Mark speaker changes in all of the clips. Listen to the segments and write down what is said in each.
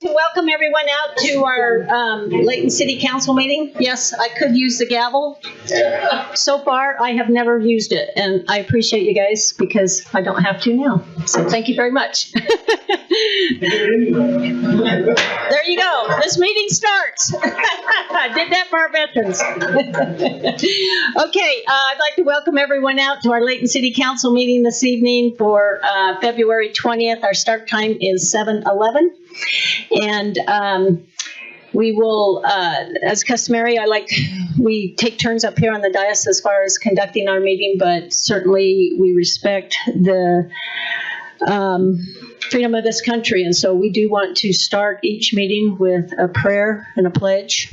Speaker 1: To welcome everyone out to our Layton City Council meeting. Yes, I could use the gavel. So far, I have never used it, and I appreciate you guys because I don't have to now. So thank you very much. There you go. This meeting starts. I did that for our veterans. Okay, I'd like to welcome everyone out to our Layton City Council meeting this evening for February 20th. Our start time is 7:11. And we will, as customary, we take turns up here on the dais as far as conducting our meeting, but certainly we respect the freedom of this country. And so we do want to start each meeting with a prayer and a pledge.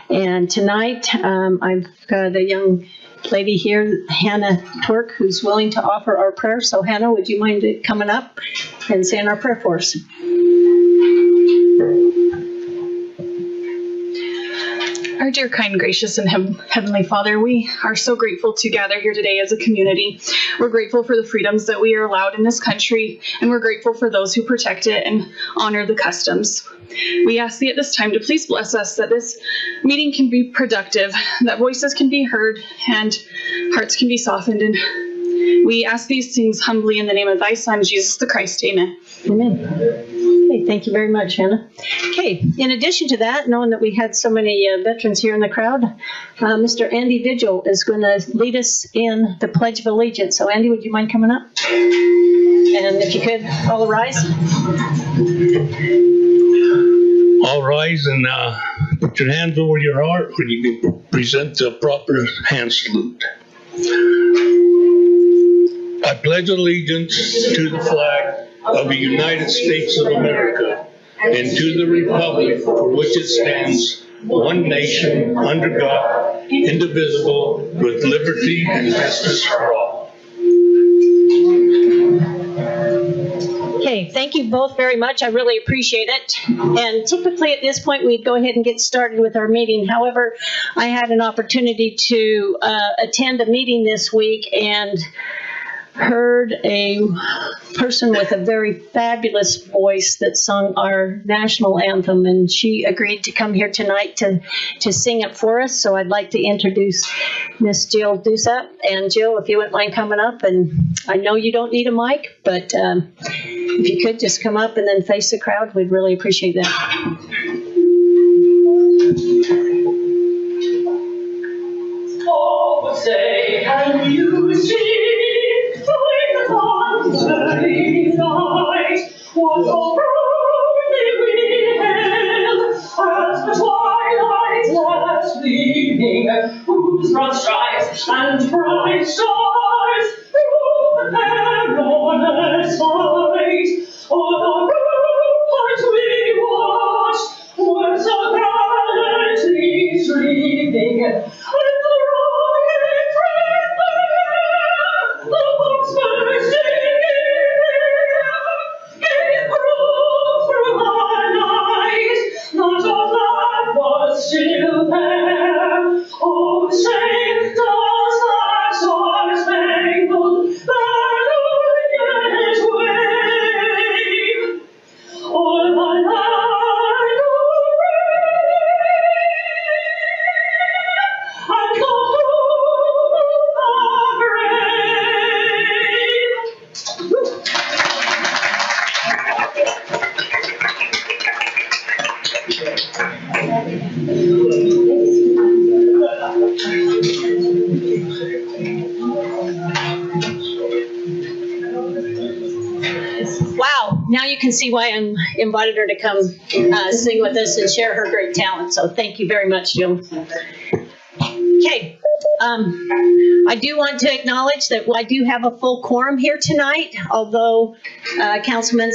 Speaker 1: And tonight, I've got a young lady here, Hannah Twerk, who's willing to offer our prayer. So Hannah, would you mind coming up and saying our prayer for us?
Speaker 2: Our dear, kind, gracious, and Heavenly Father, we are so grateful to gather here today as a community. We're grateful for the freedoms that we are allowed in this country, and we're grateful for those who protect it and honor the customs. We ask thee at this time to please bless us, that this meeting can be productive, that voices can be heard, and hearts can be softened. And we ask these things humbly in the name of thy Son, Jesus the Christ. Amen.
Speaker 1: Amen. Okay, thank you very much, Hannah. Okay, in addition to that, knowing that we had so many veterans here in the crowd, Mr. Andy Vigil is going to lead us in the Pledge of Allegiance. So, Andy, would you mind coming up? And if you could, all rise.
Speaker 3: All rise and put your hands over your heart when you can present the proper hand salute. I pledge allegiance to the flag of the United States of America and to the republic for which it stands, one nation, under God, indivisible, with liberty and justice for all.
Speaker 1: Okay, thank you both very much. I really appreciate it. And typically at this point, we'd go ahead and get started with our meeting. However, I had an opportunity to attend a meeting this week and heard a person with a very fabulous voice that sung our national anthem, and she agreed to come here tonight to sing it for us. So I'd like to introduce Miss Jill Dusa. And Jill, if you wouldn't mind coming up, and I know you don't need a mic, but if you could just come up and then face the crowd, we'd really appreciate that.
Speaker 4: Oh, say, can you see? What so proudly we hailed as the twilight's last gleaming, whose broad stripes and bright stars through the perilous fight. Oh, the ramparts we watched were so gallantly streaming, and the rockets red there, the bombs bursting. Still there, oh, say, does that star-spangled banner yet wave o'er the land of brave and the home of the brave?
Speaker 1: Wow, now you can see why I invited her to come sing with us and share her great talent. So thank you very much, Jill. Okay, I do want to acknowledge that I do have a full quorum here tonight, although Councilman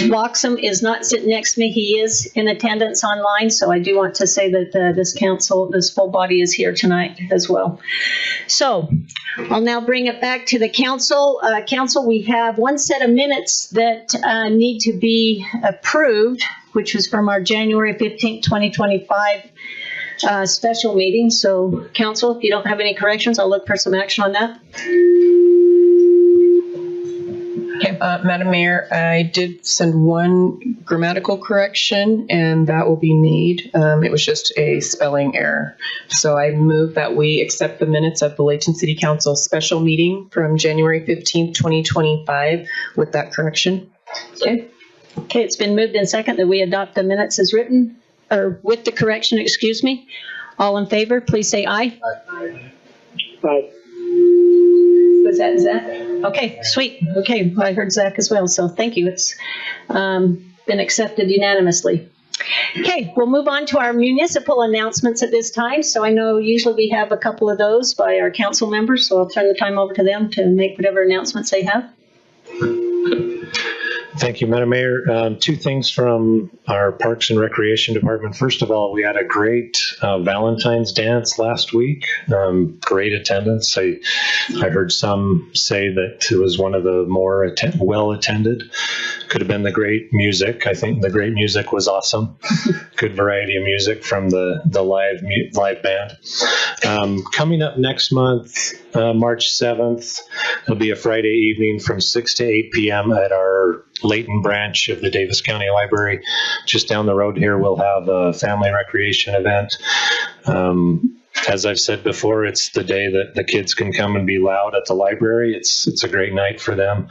Speaker 1: Bloxham is not sitting next to me. He is in attendance online, so I do want to say that this full body is here tonight as well. So I'll now bring it back to the council. Council, we have one set of minutes that need to be approved, which was from our January 15th, 2025 special meeting. So council, if you don't have any corrections, I'll look for some action on that. Okay.
Speaker 5: Madam Mayor, I did send one grammatical correction, and that will be made. It was just a spelling error. So I move that we accept the minutes of the Layton City Council special meeting from January 15th, 2025 with that correction.
Speaker 1: Okay. Okay, it's been moved and second that we adopt the minutes as written, or with the correction, excuse me. All in favor, please say aye.
Speaker 6: Aye.
Speaker 1: Was that Zach? Okay, sweet. Okay, I heard Zach as well, so thank you. It's been accepted unanimously. Okay, we'll move on to our municipal announcements at this time. So I know usually we have a couple of those by our council members, so I'll turn the time over to them to make whatever announcements they have.
Speaker 7: Thank you, Madam Mayor. Two things from our Parks and Recreation Department. First of all, we had a great Valentine's dance last week. Great attendance. I heard some say that it was one of the more well attended. Could have been the great music. I think the great music was awesome. Good variety of music from the live band. Coming up next month, March 7th, it'll be a Friday evening from 6 to 8 p.m. at our Layton branch of the Davis County Library. Just down the road here, we'll have a family recreation event. As I've said before, it's the day that the kids can come and be loud at the library. It's a great night for them.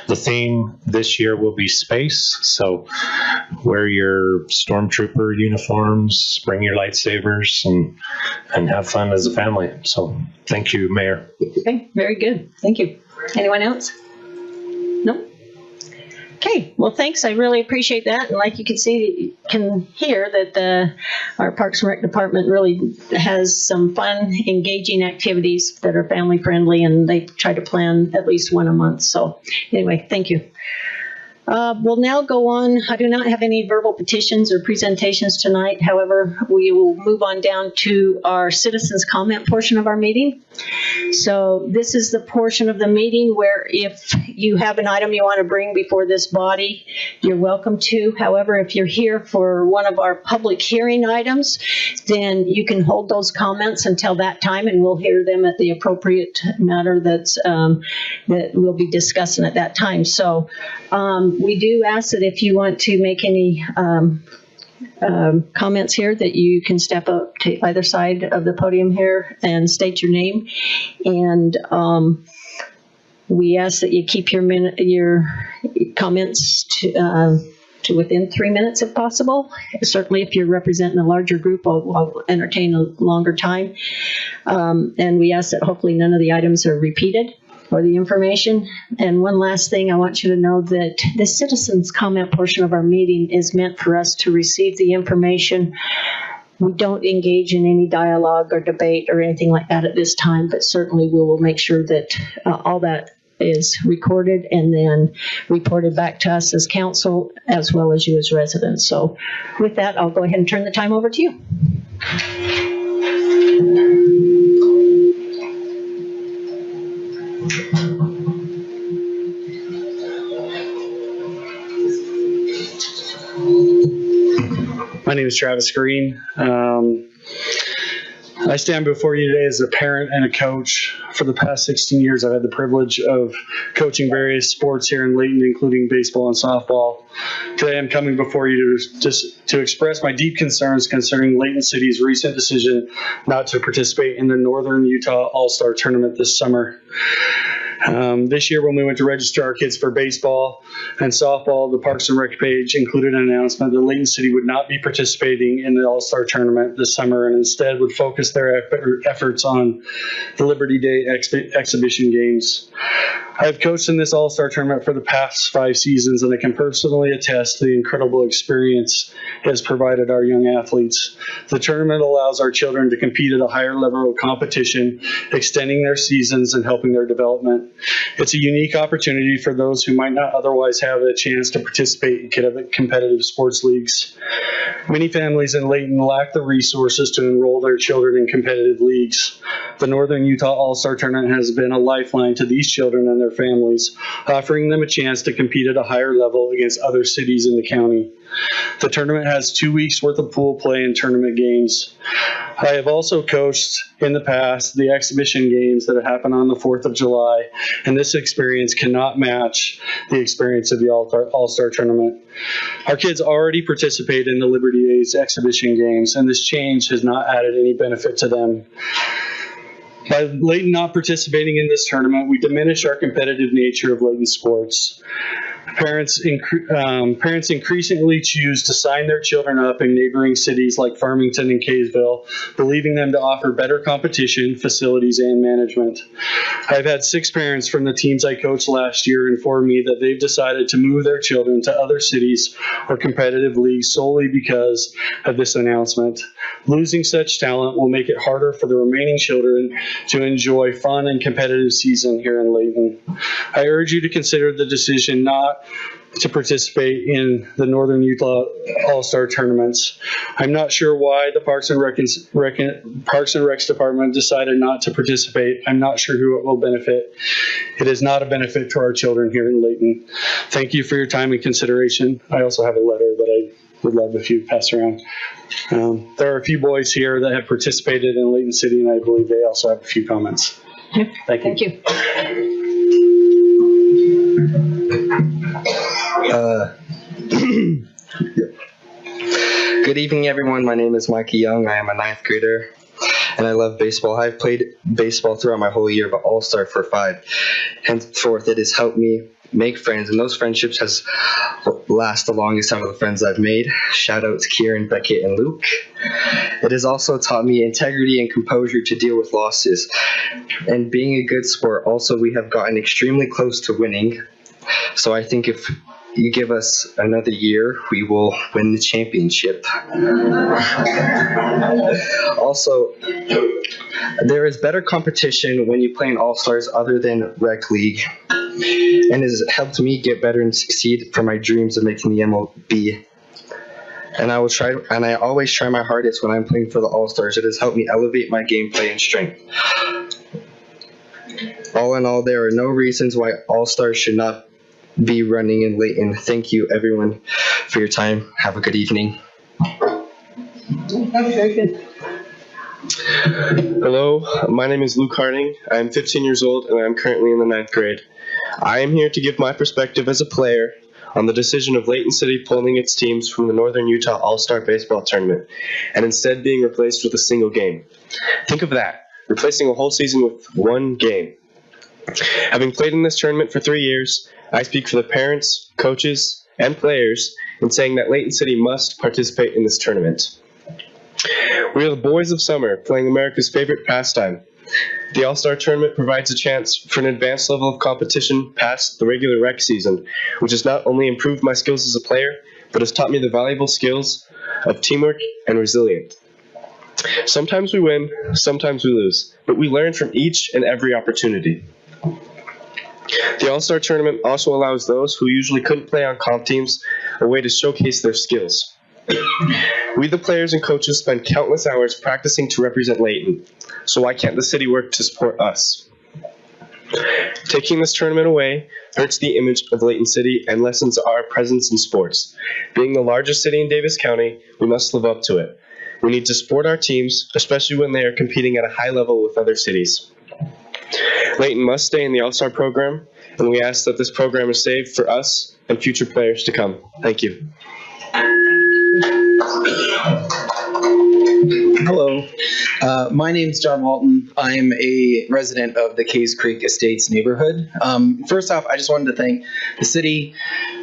Speaker 7: The theme this year will be space. So wear your stormtrooper uniforms, bring your lightsabers, and have fun as a family. So thank you, Mayor.
Speaker 1: Okay, very good. Thank you. Anyone else? No? Okay, well, thanks. I really appreciate that. And like you can hear that our Parks and Rec department really has some fun, engaging activities that are family friendly, and they try to plan at least one a month. So anyway, thank you. We'll now go on. I do not have any verbal petitions or presentations tonight. However, we will move on down to our citizens comment portion of our meeting. So this is the portion of the meeting where if you have an item you want to bring before this body, you're welcome to. However, if you're here for one of our public hearing items, then you can hold those comments until that time, and we'll hear them at the appropriate matter that we'll be discussing at that time. So we do ask that if you want to make any comments here, that you can step up to either side of the podium here and state your name. And we ask that you keep your comments to within 3 minutes if possible. Certainly if you're representing a larger group, I'll entertain a longer time. And we ask that hopefully none of the items are repeated or the information. And one last thing, I want you to know that the citizens comment portion of our meeting is meant for us to receive the information. We don't engage in any dialogue or debate or anything like that at this time, but certainly we will make sure that all that is recorded and then reported back to us as council as well as you as residents. So with that, I'll go ahead and turn the time over to you.
Speaker 6: My name is Travis Green. I stand before you today as a parent and a coach. For the past 16 years, I've had the privilege of coaching various sports here in Layton, including baseball and softball. Today, I'm coming before you to express my deep concerns concerning Layton City's recent decision not to participate in the Northern Utah All-Star Tournament this summer. This year, when we went to register our kids for baseball and softball, the Parks and Rec page included an announcement that Layton City would not be participating in the All-Star Tournament this summer and instead would focus their efforts on the Liberty Day exhibition games. I have coached in this All-Star Tournament for the past 5 seasons, and I can personally attest to the incredible experience it has provided our young athletes. The tournament allows our children to compete at a higher level of competition, extending their seasons and helping their development. It's a unique opportunity for those who might not otherwise have a chance to participate in competitive sports leagues. Many families in Layton lack the resources to enroll their children in competitive leagues. The Northern Utah All-Star Tournament has been a lifeline to these children and their families, offering them a chance to compete at a higher level against other cities in the county. The tournament has 2 weeks worth of pool play and tournament games. I have also coached in the past the exhibition games that happen on the 4th of July and this experience cannot match the experience of the All-Star Tournament. Our kids already participate in the Liberty A's exhibition games, and this change has not added any benefit to them. By Layton not participating in this tournament, we diminish our competitive nature of Layton sports. Parents increasingly choose to sign their children up in neighboring cities like Farmington and Kaysville, believing them to offer better competition, facilities, and management. I've had 6 parents from the teams I coached last year inform me that they've decided to move their children to other cities or competitive leagues solely because of this announcement. Losing such talent will make it harder for the remaining children to enjoy fun and competitive season here in Layton. I urge you to consider the decision not to participate in the Northern Utah All-Star tournaments. I'm not sure why the Parks and Recs department decided not to participate. I'm not sure who it will benefit. It is not a benefit to our children here in Layton. Thank you for your time and consideration. I also have a letter that I would love if you pass around. There are a few boys here that have participated in Layton City, and I believe they also have a few comments. Thank you.
Speaker 1: Thank you.
Speaker 8: Good evening, everyone. My name is Mikey Young. I am a 9th grader, and I love baseball. I've played baseball throughout my whole year, but All-Star for 5. Henceforth, it has helped me make friends, and those friendships has last the longest out of the friends I've made. Shout out to Kieran, Beckett, and Luke. It has also taught me integrity and composure to deal with losses, and being a good sport. Also, we have gotten extremely close to winning, so I think if you give us another year, we will win the championship. Also, there is better competition when you play in All-Stars other than Rec League, and has helped me get better and succeed for my dreams of making the MLB. And I always try my hardest when I'm playing for the All-Stars. It has helped me elevate my gameplay and strength. All in all, there are no reasons why All-Stars should not be running in Layton. Thank you, everyone, for your time. Have a good evening.
Speaker 1: Very good.
Speaker 9: Hello, my name is Luke Harding. I am 15 years old, and I am currently in the 9th grade. I am here to give my perspective as a player on the decision of Layton City pulling its teams from the Northern Utah All-Star Baseball Tournament, and instead being replaced with a single game. Think of that, replacing a whole season with one game. Having played in this tournament for 3 years, I speak for the parents, coaches, and players in saying that Layton City must participate in this tournament. We are the boys of summer, playing America's favorite pastime. The All-Star Tournament provides a chance for an advanced level of competition past the regular rec season, which has not only improved my skills as a player, but has taught me the valuable skills of teamwork and resilience. Sometimes we win, sometimes we lose, but we learn from each and every opportunity. The All-Star Tournament also allows those who usually couldn't play on comp teams a way to showcase their skills. We, the players and coaches, spend countless hours practicing to represent Layton, so why can't the city work to support us? Taking this tournament away hurts the image of Layton City and lessens our presence in sports. Being the largest city in Davis County, we must live up to it. We need to support our teams, especially when they are competing at a high level with other cities. Layton must stay in the All-Star program, and we ask that this program is saved for us and future players to come. Thank you.
Speaker 10: Hello, my name is John Walton. I am a resident of the Cays Creek Estates neighborhood. First off, I just wanted to thank the city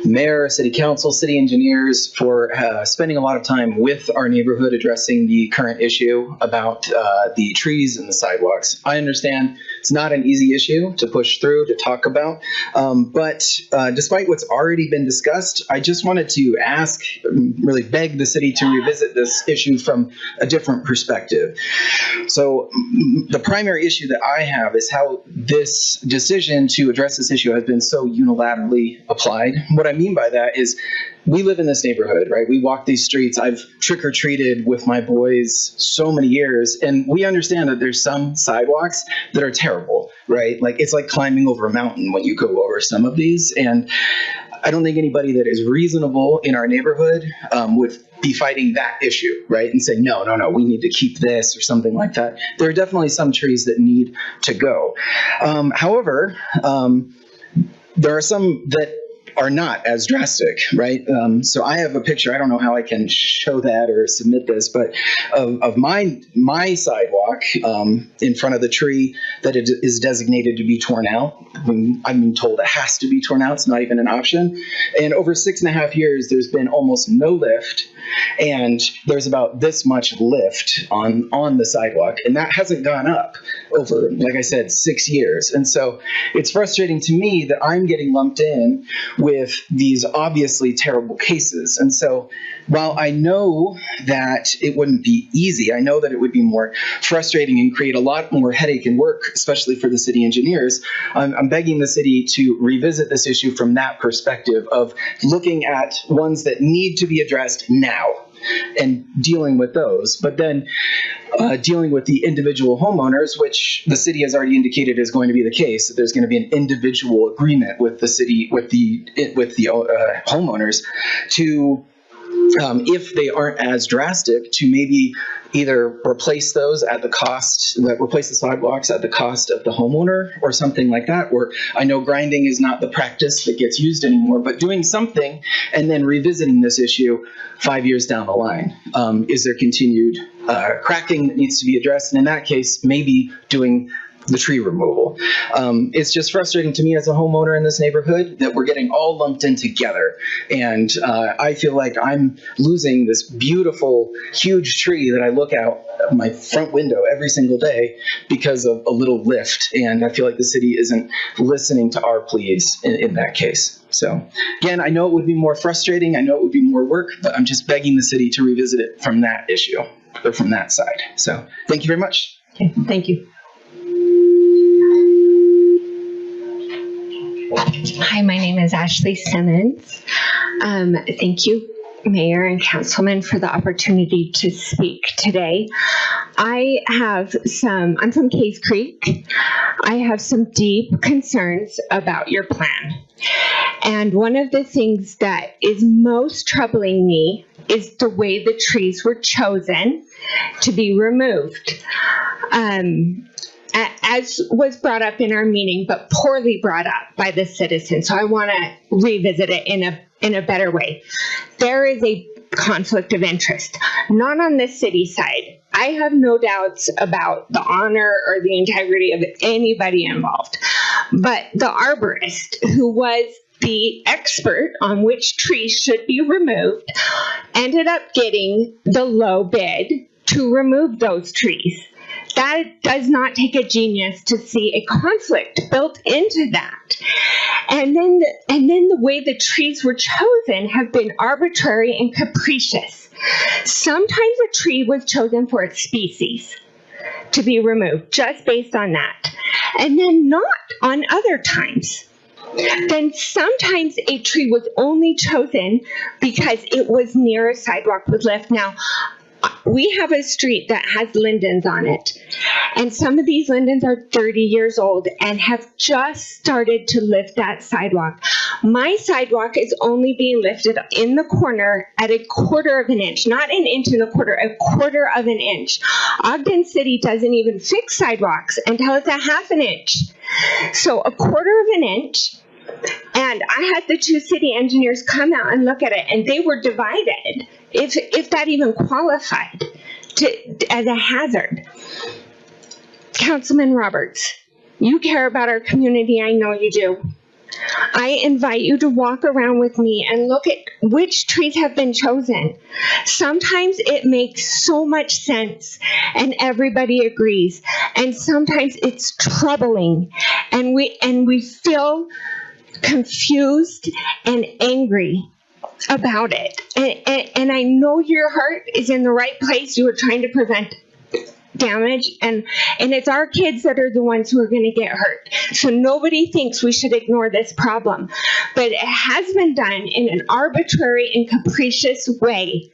Speaker 10: mayor, city council, city engineers for spending a lot of time with our neighborhood addressing the current issue about the trees and the sidewalks. I understand it's not an easy issue to push through, to talk about, but despite what's already been discussed, I just wanted to ask, really beg the city to revisit this issue from a different perspective. So the primary issue that I have is how this decision to address this issue has been so unilaterally applied. What I mean by that is we live in this neighborhood, right? We walk these streets. I've trick-or-treated with my boys so many years, and we understand that there's some sidewalks that are terrible, right? Like it's like climbing over a mountain when you go over some of these. And I don't think anybody that is reasonable in our neighborhood would be fighting that issue, right? And say, no, we need to keep this or something like that. There are definitely some trees that need to go. However, there are some that are not as drastic, right? So I have a picture. I don't know how I can show that or submit this, but of my sidewalk in front of the tree that it is designated to be torn out. I'm being told it has to be torn out. It's not even an option. And over 6.5 years, there's been almost no lift, and there's about this much lift on the sidewalk, and that hasn't gone up over, like I said, 6 years. And so it's frustrating to me that I'm getting lumped in with these obviously terrible cases. And so while I know that it wouldn't be easy, I know that it would be more frustrating and create a lot more headache and work, especially for the city engineers, I'm begging the city to revisit this issue from that perspective of looking at ones that need to be addressed now and dealing with those, but then dealing with the individual homeowners, which the city has already indicated is going to be the case. That there's going to be an individual agreement with the city, with the homeowners to, if they aren't as drastic, to maybe either replace those at the cost, replace the sidewalks at the cost of the homeowner or something like that. Or I know grinding is not the practice that gets used anymore, but doing something and then revisiting this issue 5 years down the line. Is there continued cracking that needs to be addressed? And in that case, maybe doing the tree removal. It's just frustrating to me as a homeowner in this neighborhood that we're getting all lumped in together. And I feel like I'm losing this beautiful, huge tree that I look out of my front window every single day because of a little lift. And I feel like the city isn't listening to our pleas in that case. So again, I know it would be more frustrating. I know it would be more work, but I'm just begging the city to revisit it from that issue or from that side. So thank you very much.
Speaker 1: Okay, thank you.
Speaker 11: Hi, my name is Ashley Simmons. Thank you, Mayor and Councilman, for the opportunity to speak today. I'm from Cave Creek. I have some deep concerns about your plan. And one of the things that is most troubling me is the way the trees were chosen to be removed. As was brought up in our meeting, but poorly brought up by the citizens. So I want to revisit it in a better way. There is a conflict of interest, not on the city side. I have no doubts about the honor or the integrity of anybody involved. But the arborist, who was the expert on which trees should be removed, ended up getting the low bid to remove those trees. That does not take a genius to see a conflict built into that. And then the way the trees were chosen have been arbitrary and capricious. Sometimes a tree was chosen for its species to be removed, just based on that. And then not on other times. Then sometimes a tree was only chosen because it was near a sidewalk with lift. Now, we have a street that has lindens on it, and some of these lindens are 30 years old and have just started to lift that sidewalk. My sidewalk is only being lifted in the corner at 1/4 of an inch, not an inch and a quarter, 1/4 of an inch. Ogden City doesn't even fix sidewalks until it's 1/2 an inch. So 1/4 of an inch. And I had the two city engineers come out and look at it, and they were divided, if that even qualified as a hazard. Councilman Roberts, you care about our community, I know you do. I invite you to walk around with me and look at which trees have been chosen. Sometimes it makes so much sense and everybody agrees, and sometimes it's troubling, and we feel confused and angry about it. And I know your heart is in the right place. You are trying to prevent damage, and it's our kids that are the ones who are going to get hurt. So nobody thinks we should ignore this problem, but it has been done in an arbitrary and capricious way.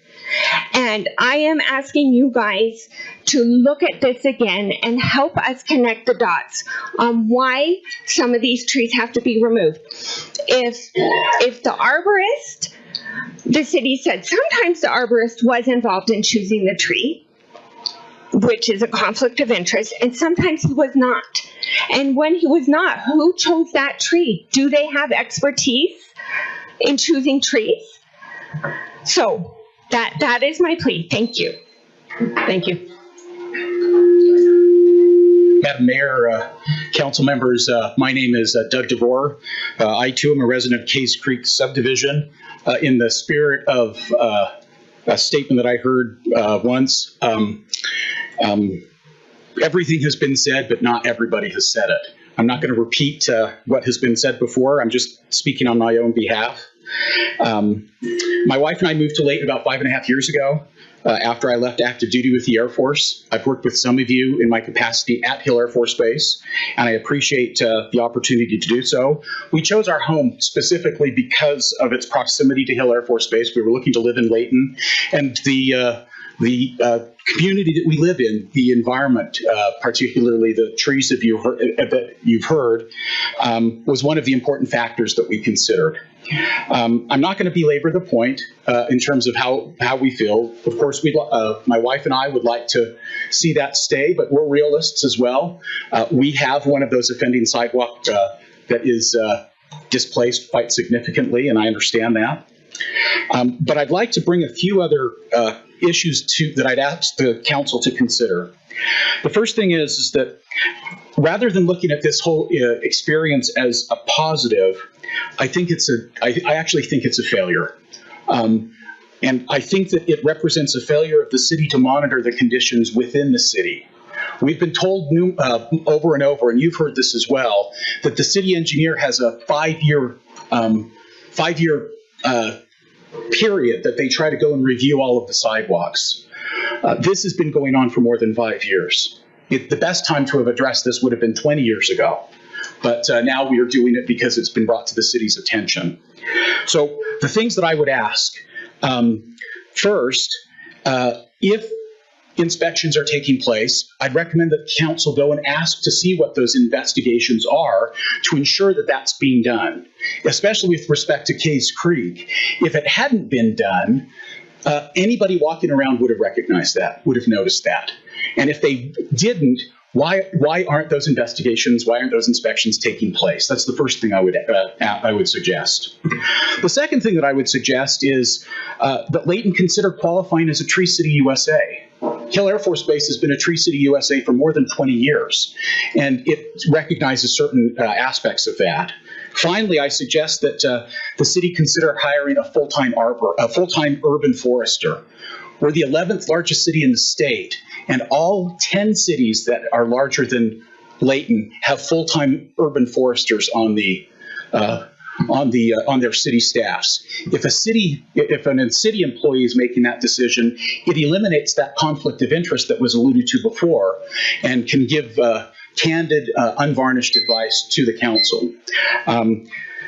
Speaker 11: And I am asking you guys to look at this again and help us connect the dots on why some of these trees have to be removed. If the arborist, the city said sometimes the arborist was involved in choosing the tree, which is a conflict of interest, and sometimes he was not. And when he was not, who chose that tree? Do they have expertise in choosing trees? So that is my plea. Thank you.
Speaker 1: Thank you.
Speaker 12: Madam Mayor, council members, my name is Doug DeVore. I too am a resident of Case Creek subdivision. In the spirit of a statement that I heard once, everything has been said, but not everybody has said it. I'm not going to repeat what has been said before. I'm just speaking on my own behalf. My wife and I moved to Layton about 5.5 years ago. After I left active duty with the Air Force. I've worked with some of you in my capacity at Hill Air Force Base, and I appreciate the opportunity to do so. We chose our home specifically because of its proximity to Hill Air Force Base. We were looking to live in Layton, and the community that we live in, the environment, particularly the trees that you've heard, was one of the important factors that we considered. I'm not going to belabor the point in terms of how we feel. Of course, my wife and I would like to see that stay, but we're realists as well. We have one of those offending sidewalk that is displaced quite significantly, and I understand that. But I'd like to bring a few other issues that I'd ask the council to consider. The first thing is that rather than looking at this whole experience as a positive, I actually think it's a failure. And I think that it represents a failure of the city to monitor the conditions within the city. We've been told over and over, and you've heard this as well, that the city engineer has a five-year period that they try to go and review all of the sidewalks. This has been going on for more than 5 years. The best time to have addressed this would have been 20 years ago. But now we are doing it because it's been brought to the city's attention. So the things that I would ask, first, if inspections are taking place, I'd recommend that the council go and ask to see what those investigations are to ensure that that's being done, especially with respect to Case Creek. If it hadn't been done, anybody walking around would have recognized that, would have noticed that. And if they didn't, why aren't those investigations, why aren't those inspections taking place? That's the first thing I would suggest. The second thing that I would suggest is that Layton consider qualifying as a Tree City USA. Hill Air Force Base has been a Tree City USA for more than 20 years, and it recognizes certain aspects of that. Finally, I suggest that the city consider hiring a full-time urban forester. We're the 11th largest city in the state, and all 10 cities that are larger than Layton have full-time urban foresters on their city staffs. If a city employee is making that decision, it eliminates that conflict of interest that was alluded to before, and can give candid, unvarnished advice to the council.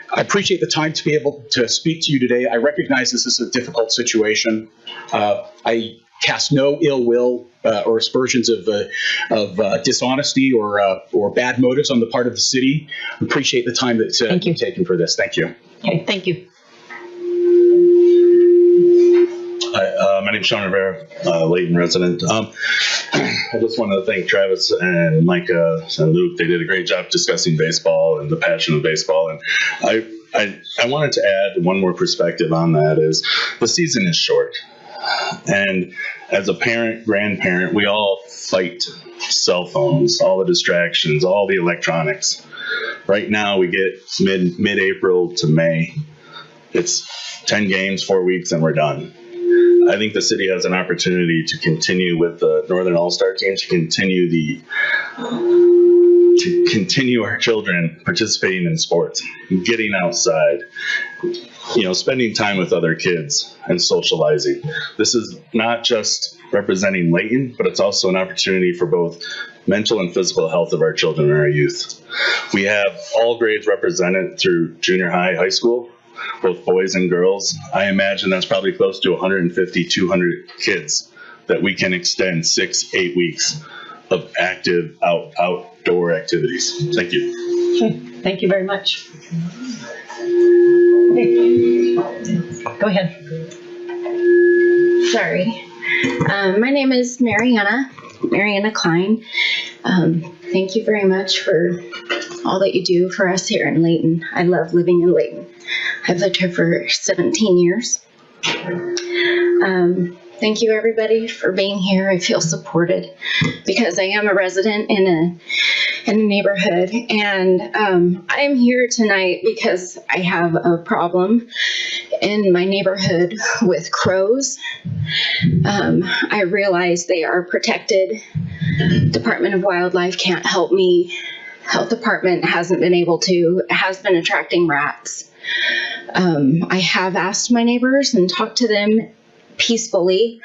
Speaker 12: I appreciate the time to be able to speak to you today. I recognize this is a difficult situation. I cast no ill will or aspersions of dishonesty or bad motives on the part of the city. I appreciate the time that's taken for this. Thank you.
Speaker 1: Okay, thank you.
Speaker 13: Hi, my name is Sean Rivera, Layton resident. I just wanted to thank Travis and Micah and Luke. They did a great job discussing baseball and the passion of baseball. And I wanted to add one more perspective on that is the season is short. And as a parent, grandparent, we all fight cell phones, all the distractions, all the electronics. Right now we get mid-April to May. It's 10 games, 4 weeks, and we're done. I think the city has an opportunity to continue with the Northern All-Star team, to continue our children participating in sports, getting outside, spending time with other kids and socializing. This is not just representing Layton, but it's also an opportunity for both mental and physical health of our children and our youth. We have all grades represented through junior high, high school, both boys and girls. I imagine that's probably close to 150, 200 kids that we can extend 6-8 weeks of active outdoor activities. Thank you.
Speaker 1: Okay, thank you very much. Okay. Go ahead.
Speaker 14: Sorry. My name is Mariana Klein. Thank you very much for all that you do for us here in Layton. I love living in Layton. I've lived here for 17 years. Thank you, everybody, for being here. I feel supported because I am a resident in a neighborhood, and I am here tonight because I have a problem in my neighborhood with crows. I realize they are protected. Department of Wildlife can't help me. Health department hasn't been able to, has been attracting rats. I have asked my neighbors and talked to them peacefully,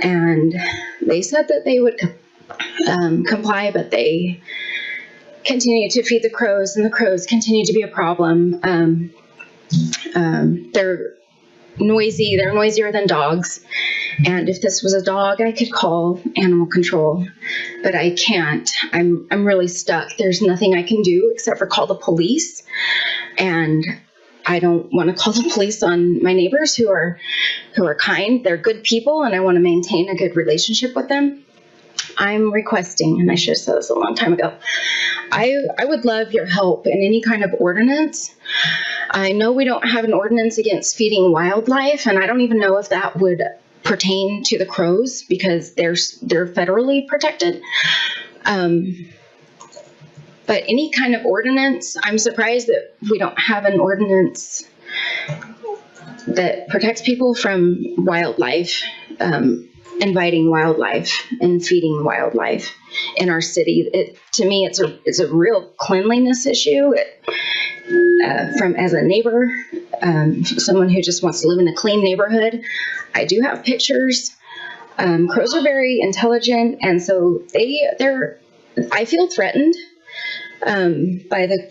Speaker 14: and they said that they would comply, but they continue to feed the crows, and the crows continue to be a problem. They're noisy. They're noisier than dogs. And if this was a dog, I could call animal control, but I can't. I'm really stuck. There's nothing I can do except for call the police, and I don't want to call the police on my neighbors who are kind. They're good people, and I want to maintain a good relationship with them. I'm requesting, and I should have said this a long time ago, I would love your help in any kind of ordinance. I know we don't have an ordinance against feeding wildlife, and I don't even know if that would pertain to the crows because they're federally protected. But any kind of ordinance, I'm surprised that we don't have an ordinance that protects people from wildlife, inviting wildlife and feeding wildlife in our city. To me, it's a real cleanliness issue. As a neighbor, someone who just wants to live in a clean neighborhood, I do have pictures. Crows are very intelligent, and so I feel threatened by the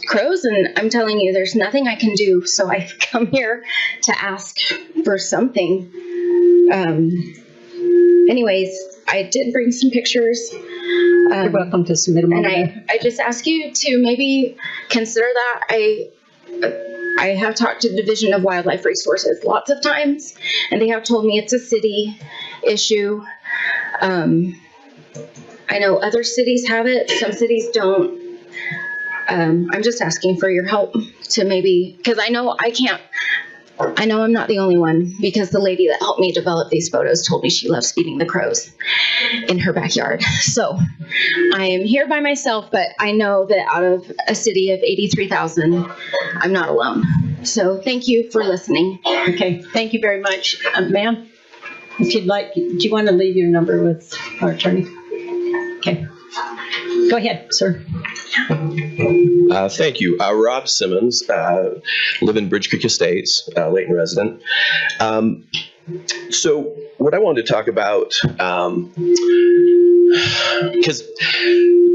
Speaker 14: crows, and I'm telling you, there's nothing I can do. So I've come here to ask for something. Anyways, I did bring some pictures.
Speaker 1: You're welcome to submit them.
Speaker 14: And I just ask you to maybe consider that. I have talked to the Division of Wildlife Resources lots of times, and they have told me it's a city issue. I know other cities have it. Some cities don't. I'm just asking for your help to maybe, because I know I'm not the only one, because the lady that helped me develop these photos told me she loves feeding the crows in her backyard. So I am here by myself, but I know that out of a city of 83,000, I'm not alone. So thank you for listening.
Speaker 1: Okay, thank you very much. Ma'am, if you'd like, do you want to leave your number with our attorney? Okay. Go ahead, sir.
Speaker 15: Thank you. Rob Simmons, live in Bridge Creek Estates, Layton resident. So what I wanted to talk about, because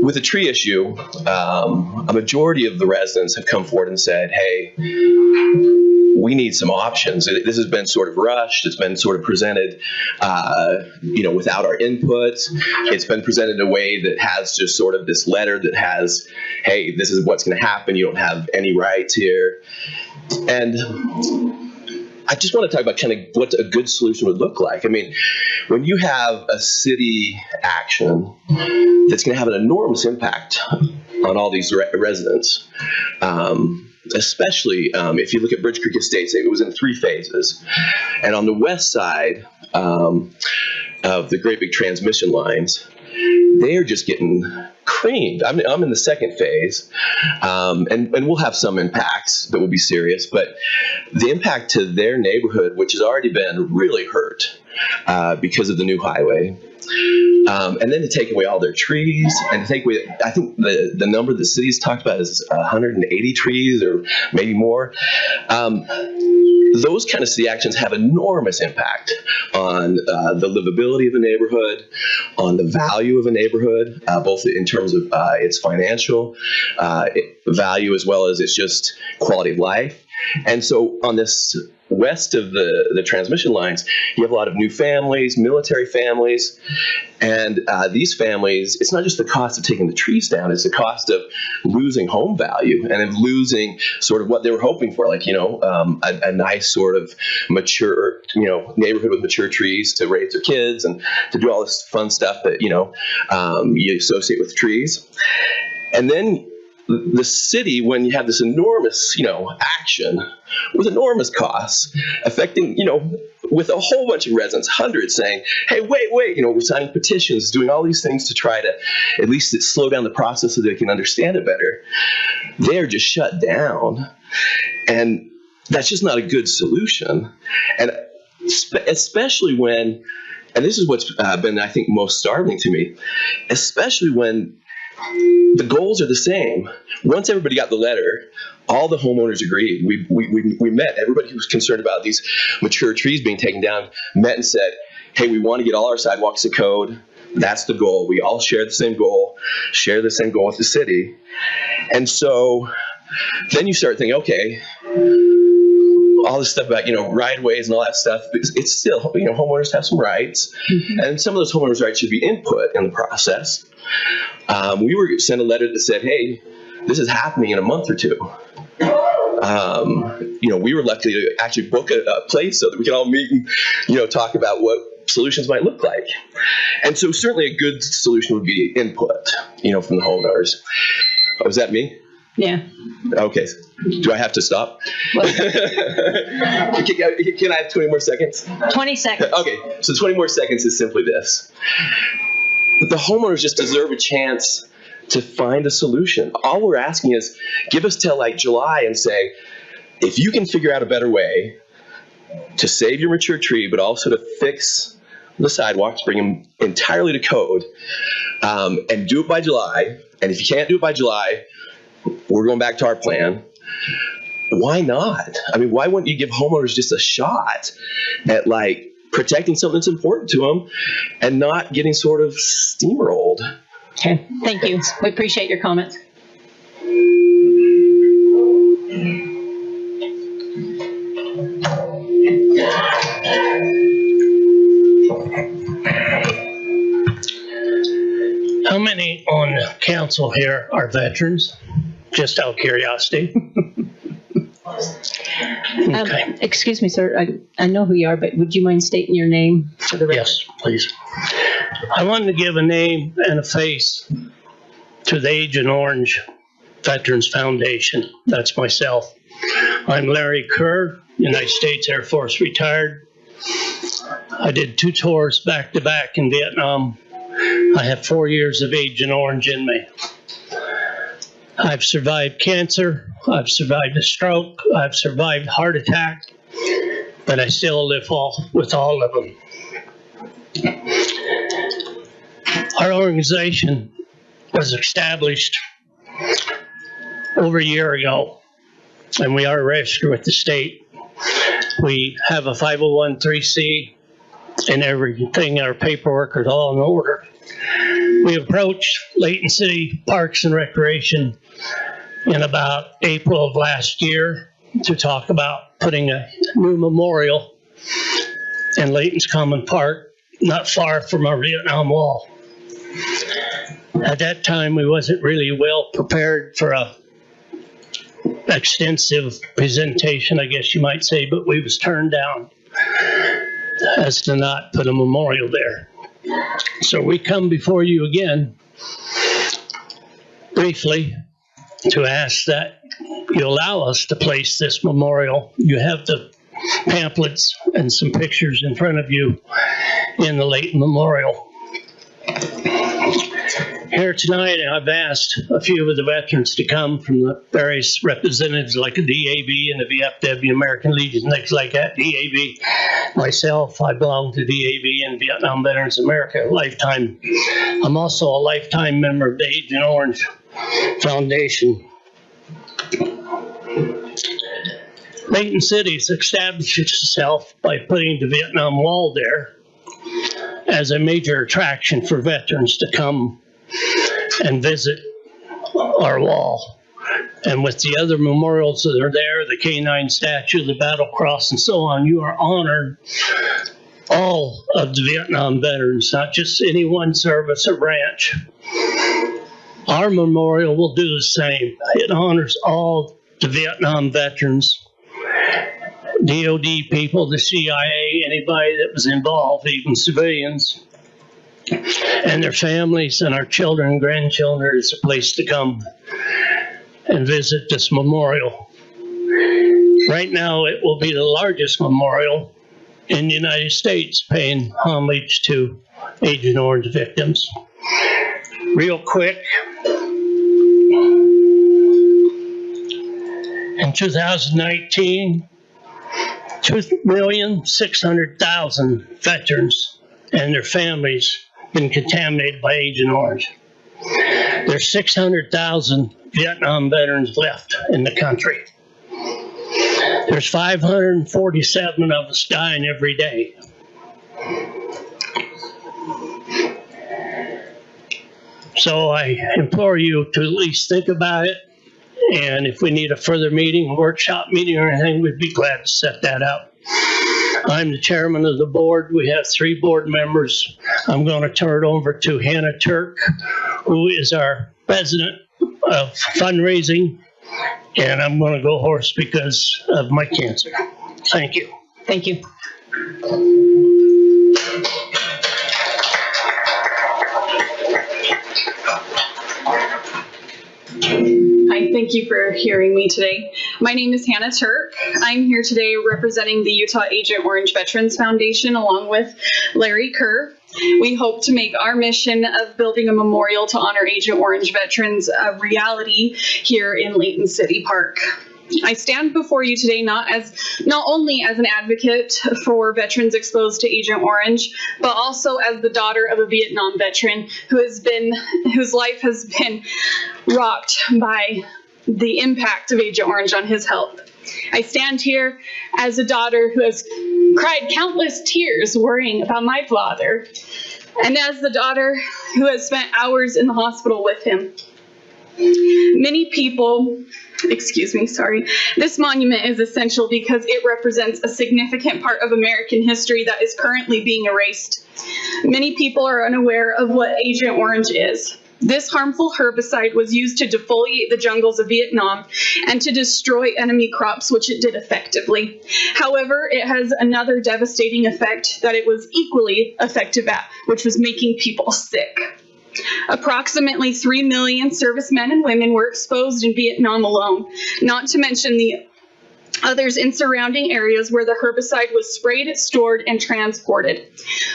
Speaker 15: with the tree issue, a majority of the residents have come forward and said, hey, we need some options. This has been sort of rushed. It's been sort of presented, without our input. It's been presented in a way that has just sort of this letter that has, hey, this is what's going to happen. You don't have any rights here. And I just want to talk about kind of what a good solution would look like. I mean, when you have a city action that's going to have an enormous impact on all these residents, especially if you look at Bridge Creek Estates, it was in 3 phases. And on the west side of the great big transmission lines, they are just getting creamed. I'm in the 2nd phase, and we'll have some impacts that will be serious, but the impact to their neighborhood, which has already been really hurt because of the new highway. And then to take away all their trees and to take away, I think the number the city's talked about is 180 trees or maybe more. Those kind of city actions have enormous impact on the livability of a neighborhood, on the value of a neighborhood, both in terms of its financial value as well as its just quality of life. And so on this west of the transmission lines, you have a lot of new families, military families, and these families, it's not just the cost of taking the trees down, it's the cost of losing home value and of losing sort of what they were hoping for, like, a nice sort of mature, neighborhood with mature trees to raise their kids and to do all this fun stuff that, you associate with trees. And then the city, when you have this enormous, action with enormous costs affecting, with a whole bunch of residents, hundreds saying, hey, wait, we're signing petitions, doing all these things to try to at least slow down the process so they can understand it better. They're just shut down. And that's just not a good solution. And especially when, and this is what's been, I think, most startling to me, especially when the goals are the same. Once everybody got the letter, all the homeowners agreed. We met. Everybody who was concerned about these mature trees being taken down met and said, hey, we want to get all our sidewalks to code. That's the goal. We all share the same goal with the city. And so then you start thinking, okay, all this stuff about, right-of-ways and all that stuff, it's still, homeowners have some rights. Mm-hmm. And some of those homeowners' rights should be input in the process. We were sent a letter that said, hey, this is happening in a month or two. We were lucky to actually book a place so that we could all meet and, talk about what solutions might look like. And so certainly a good solution would be input, from the homeowners. Oh, was that me?
Speaker 1: Yeah.
Speaker 15: Okay. Do I have to stop? Can I have 20 more seconds?
Speaker 1: 20 seconds.
Speaker 15: Okay. So 20 more seconds is simply this. The homeowners just deserve a chance to find a solution. All we're asking is give us till like July and say, if you can figure out a better way to save your mature tree, but also to fix the sidewalks, bring them entirely to code, and do it by July. And if you can't do it by July, we're going back to our plan. Why not? I mean, why wouldn't you give homeowners just a shot at protecting something that's important to them and not getting sort of steamrolled?
Speaker 1: Okay, thank you. We appreciate your comments.
Speaker 16: How many on council here are veterans? Just out of curiosity. Okay.
Speaker 1: Excuse me, sir. I know who you are, but would you mind stating your name for the record?
Speaker 16: Yes, please. I wanted to give a name and a face to the Agent Orange Veterans Foundation. That's myself. I'm Larry Kerr, United States Air Force retired. I did 2 tours back to back in Vietnam. I have 4 years of Agent Orange in me. I've survived cancer, I've survived a stroke, I've survived heart attack, but I still live with all of them. Our organization was established over a year ago, and we are registered with the state. We have a 501(c)(3) and everything, our paperwork is all in order. We approached Layton City Parks and Recreation in about April of last year to talk about putting a new memorial in Layton's Common Park, not far from our Vietnam Wall. At that time, we wasn't really well prepared for a extensive presentation, I guess you might say, but we was turned down as to not put a memorial there. So we come before you again, briefly, to ask that you allow us to place this memorial. You have the pamphlets and some pictures in front of you in the Layton Memorial. Here tonight, I've asked a few of the veterans to come from the various representatives like the DAV and the VFW, American Legion, things like that, DAV. Myself, I belong to DAV and Vietnam Veterans America lifetime. I'm also a lifetime member of the Agent Orange Foundation. Layton City has established itself by putting the Vietnam Wall there as a major attraction for veterans to come and visit our wall. And with the other memorials that are there, the K9 statue, the battle cross, and so on, you are honored all of the Vietnam veterans, not just any one service or branch. Our memorial will do the same. It honors all the Vietnam veterans, DOD people, the CIA, anybody that was involved, even civilians, and their families and our children and grandchildren is a place to come and visit this memorial. Right now, it will be the largest memorial in the United States paying homage to Agent Orange victims. Real quick, in 2019, 2,600,000 veterans and their families been contaminated by Agent Orange. There's 600,000 Vietnam veterans left in the country. There's 547 of us dying every day. So I implore you to at least think about it. And if we need a further meeting, a workshop meeting or anything, we'd be glad to set that up. I'm the chairman of the board. We have 3 board members. I'm going to turn it over to Hannah Turk, who is our president of fundraising. And I'm going to go hoarse because of my cancer. Thank you.
Speaker 1: Thank you.
Speaker 2: Hi, thank you for hearing me today. My name is Hannah Turk. I'm here today representing the Utah Agent Orange Veterans Foundation along with Larry Kerr. We hope to make our mission of building a memorial to honor Agent Orange veterans a reality here in Layton City Park. I stand before you today not only as an advocate for veterans exposed to Agent Orange, but also as the daughter of a Vietnam veteran whose life has been rocked by the impact of Agent Orange on his health. I stand here as a daughter who has cried countless tears worrying about my father, and as the daughter who has spent hours in the hospital with him. Many people, this monument is essential because it represents a significant part of American history that is currently being erased. Many people are unaware of what Agent Orange is. This harmful herbicide was used to defoliate the jungles of Vietnam and to destroy enemy crops, which it did effectively. However, it has another devastating effect that it was equally effective at, which was making people sick. Approximately 3 million servicemen and women were exposed in Vietnam alone, not to mention the others in surrounding areas where the herbicide was sprayed, stored, and transported.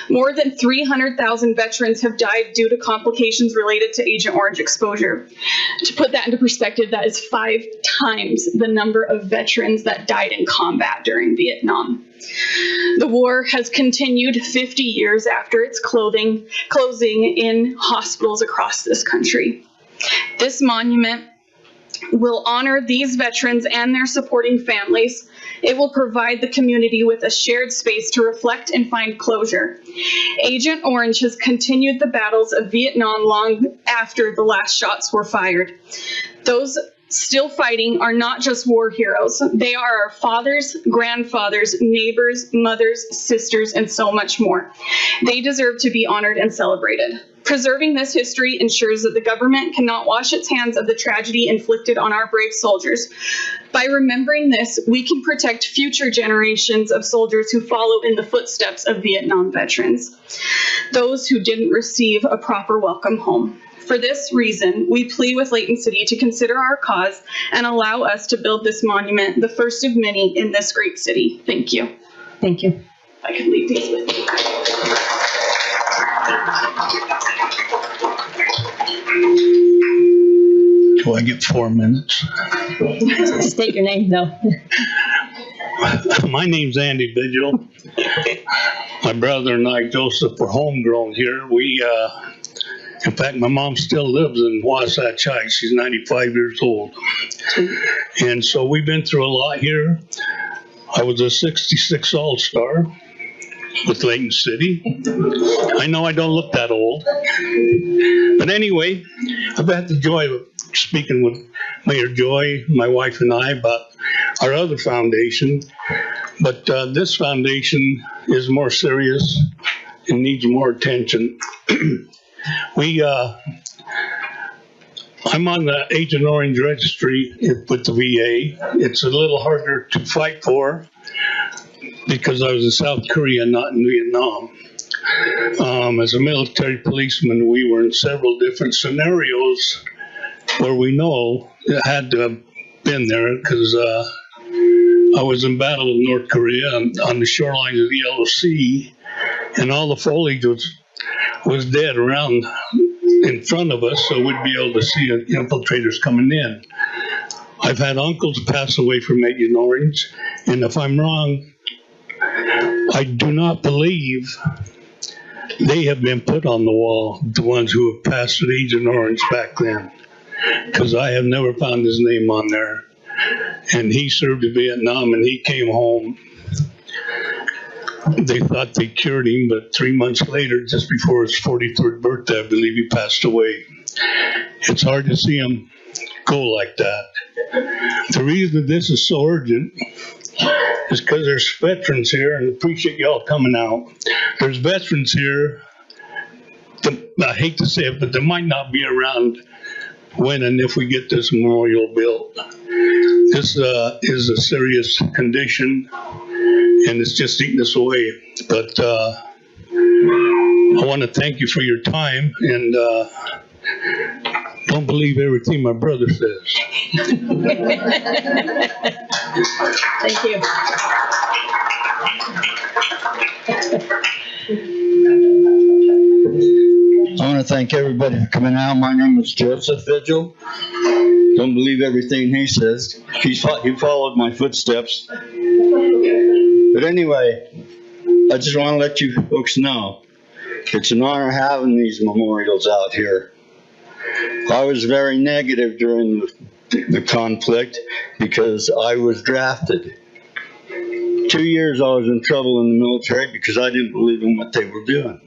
Speaker 2: More than 300,000 veterans have died due to complications related to Agent Orange exposure. To put that into perspective, that is 5 times the number of veterans that died in combat during Vietnam. The war has continued 50 years after its closing in hospitals across this country. This monument will honor these veterans and their supporting families. It will provide the community with a shared space to reflect and find closure. Agent Orange has continued the battles of Vietnam long after the last shots were fired. Those still fighting are not just war heroes. They are our fathers, grandfathers, neighbors, mothers, sisters, and so much more. They deserve to be honored and celebrated. Preserving this history ensures that the government cannot wash its hands of the tragedy inflicted on our brave soldiers. By remembering this, we can protect future generations of soldiers who follow in the footsteps of Vietnam veterans, those who didn't receive a proper welcome home. For this reason, we plead with Layton City to consider our cause and allow us to build this monument, the first of many in this great city. Thank you.
Speaker 1: Thank you.
Speaker 2: I can leave these with you.
Speaker 3: Do I get 4 minutes?
Speaker 1: State your name, though.
Speaker 3: My name's Andy Vigil. My brother and I, Joseph, were homegrown here. In fact, my mom still lives in Wasatch Heights. She's 95 years old. And so we've been through a lot here. I was a 66 All-Star with Layton City. I know I don't look that old. But anyway, I've had the joy of speaking with Mayor Joy, my wife and I, about our other foundation. But this foundation is more serious and needs more attention. I'm on the Agent Orange registry with the VA. It's a little harder to fight for because I was in South Korea, not in Vietnam. As a military policeman, we were in several different scenarios where we know it had to have been there because I was in battle in North Korea on the shorelines of the Yellow Sea, and all the foliage was dead around in front of us, so we'd be able to see infiltrators coming in. I've had uncles pass away from Agent Orange, and if I'm wrong, I do not believe they have been put on the wall, the ones who have passed at Agent Orange back then, because I have never found his name on there. And he served in Vietnam, and he came home. They thought they cured him, but 3 months later, just before his 43rd birthday, I believe he passed away. It's hard to see him go like that. The reason this is so urgent is because there's veterans here, and I appreciate y'all coming out. There's veterans here, I hate to say it, but they might not be around when and if we get this memorial built. This is a serious condition, and it's just eating us away. But I want to thank you for your time, and don't believe everything my brother says.
Speaker 1: Thank you.
Speaker 17: I want to thank everybody for coming out. My name is Joseph Vigil. Don't believe everything he says. He followed my footsteps. But anyway, I just want to let you folks know it's an honor having these memorials out here. I was very negative during the conflict because I was drafted. 2 years I was in trouble in the military because I didn't believe in what they were doing.